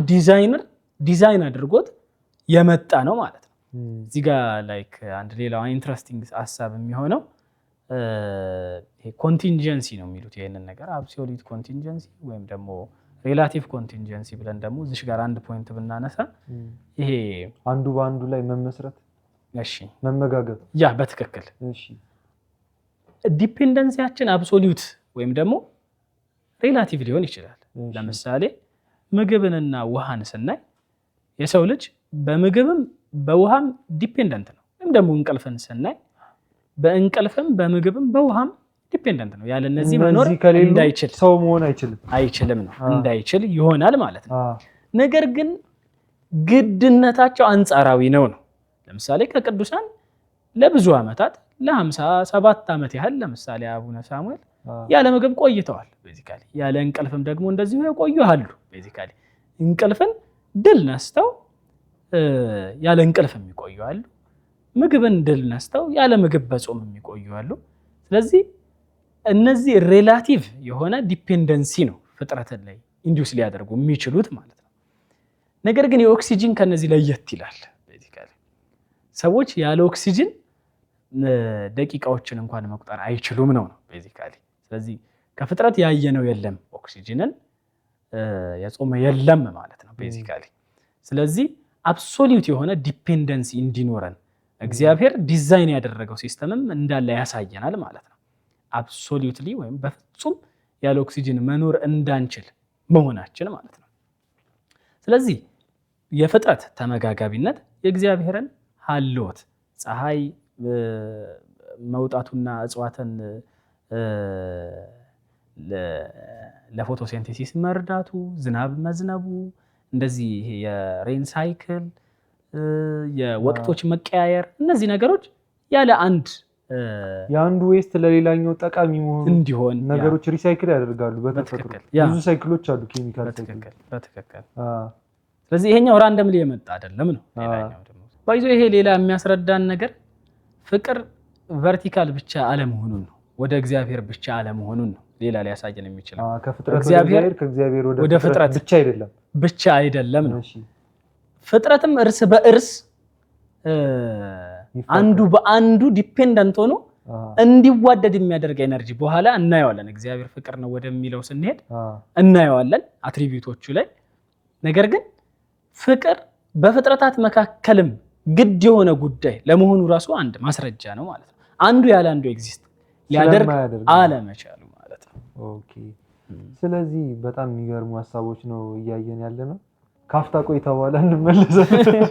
ዲዛይን አድርጎት የመጣ ነው ማለት ነው። እዚህ ጋር ላይክ አንድ ሌላው ኢንትረስቲንግ ሐሳብ የሚሆነው ኮንቲንጀንሲ ነው የሚሉት ይሄንን ነገር አብሶሉት ኮንቲንጀንሲ ወይም ደግሞ ሪላቲቭ ኮንቲንጀንሲ ብለን ደግሞ እዚህ ጋር አንድ ፖይንት ብናነሳ ይሄ አንዱ በአንዱ ላይ መመስረት፣ እሺ መመጋገብ፣ ያ በትክክል እሺ። ዲፔንደንሲያችን አብሶሉት ወይም ደግሞ ሪላቲቭ ሊሆን ይችላል። ለምሳሌ ምግብንና ውሃን ስናይ የሰው ልጅ በምግብም በውሃም ዲፔንደንት ነው። ወይም ደግሞ እንቅልፍን ስናይ በእንቅልፍም በምግብም በውሃም ዲፔንደንት ነው። ያለ እነዚህ መኖር እንዳይችል ሰው መሆን አይችልም ነው እንዳይችል ይሆናል ማለት ነው። ነገር ግን ግድነታቸው አንጻራዊ ነው። ለምሳሌ ከቅዱሳን ለብዙ ዓመታት ለ57 ዓመት ያህል ለምሳሌ አቡነ ሳሙኤል ያለ ምግብ ቆይተዋል። ቤዚካሊ ያለ እንቅልፍም ደግሞ እንደዚሁ የቆዩ አሉ። ቤዚካሊ እንቅልፍን ድል ነስተው ያለ እንቅልፍ የሚቆዩ አሉ። ምግብን ድል ነስተው ያለ ምግብ በጾም የሚቆዩ አሉ። ስለዚህ እነዚህ ሪላቲቭ የሆነ ዲፔንደንሲ ነው ፍጥረትን ላይ ኢንዲዩስ ሊያደርጉ የሚችሉት ማለት ነው። ነገር ግን የኦክሲጅን ከነዚህ ለየት ይላል። ቤዚካሊ ሰዎች ያለ ኦክሲጅን ደቂቃዎችን እንኳን መቁጠር አይችሉም ነው ቤዚካሊ። ስለዚህ ከፍጥረት ያየነው የለም ኦክሲጅንን የጾመ የለም ማለት ነው ቤዚካሊ። ስለዚህ አብሶሉት የሆነ ዲፔንደንሲ እንዲኖረን እግዚአብሔር ዲዛይን ያደረገው ሲስተምም እንዳለ ያሳየናል ማለት ነው። አብሶሉትሊ ወይም በፍጹም ያለ ኦክሲጅን መኖር እንዳንችል መሆናችን ማለት ነው። ስለዚህ የፍጥረት ተመጋጋቢነት የእግዚአብሔርን ሀልወት ፀሐይ መውጣቱና እጽዋትን ለፎቶሲንቴሲስ መርዳቱ፣ ዝናብ መዝነቡ፣ እንደዚህ ይሄ የሬን ሳይክል የወቅቶች መቀያየር እነዚህ ነገሮች ያለ አንድ የአንዱ ዌስት ለሌላኛው ጠቃሚ መሆኑ እንዲሆን ነገሮች ሪሳይክል ያደርጋሉ። በተፈጥሮ ብዙ ሳይክሎች አሉ፣ ኬሚካል ሳይክል። በትክክል ስለዚህ ይሄኛው ራንደምሊ የመጣ አይደለም ነው። ሌላኛው ደግሞ ባይዞ ይሄ ሌላ የሚያስረዳን ነገር ፍቅር ቨርቲካል ብቻ አለመሆኑን ነው፣ ወደ እግዚአብሔር ብቻ አለመሆኑን ነው ሌላ ሊያሳየን የሚችለው። ከፍጥረት ወደ እግዚአብሔር ከእግዚአብሔር ወደ ፍጥረት ብቻ አይደለም ነው። ፍጥረትም እርስ በእርስ አንዱ በአንዱ ዲፔንደንት ሆኖ እንዲዋደድ የሚያደርግ ኤነርጂ በኋላ እናየዋለን። እግዚአብሔር ፍቅር ነው ወደሚለው ስንሄድ እናየዋለን አትሪቢዩቶቹ ላይ። ነገር ግን ፍቅር በፍጥረታት መካከልም ግድ የሆነ ጉዳይ ለመሆኑ ራሱ አንድ ማስረጃ ነው ማለት ነው። አንዱ ያለ አንዱ ኤግዚስት ሊያደርግ አለመቻሉ ማለት ነው። ኦኬ። ስለዚህ በጣም የሚገርሙ ሐሳቦች ነው እያየን ያለ ነው። ካፍታ ቆይታ በኋላ እንመለሳለን።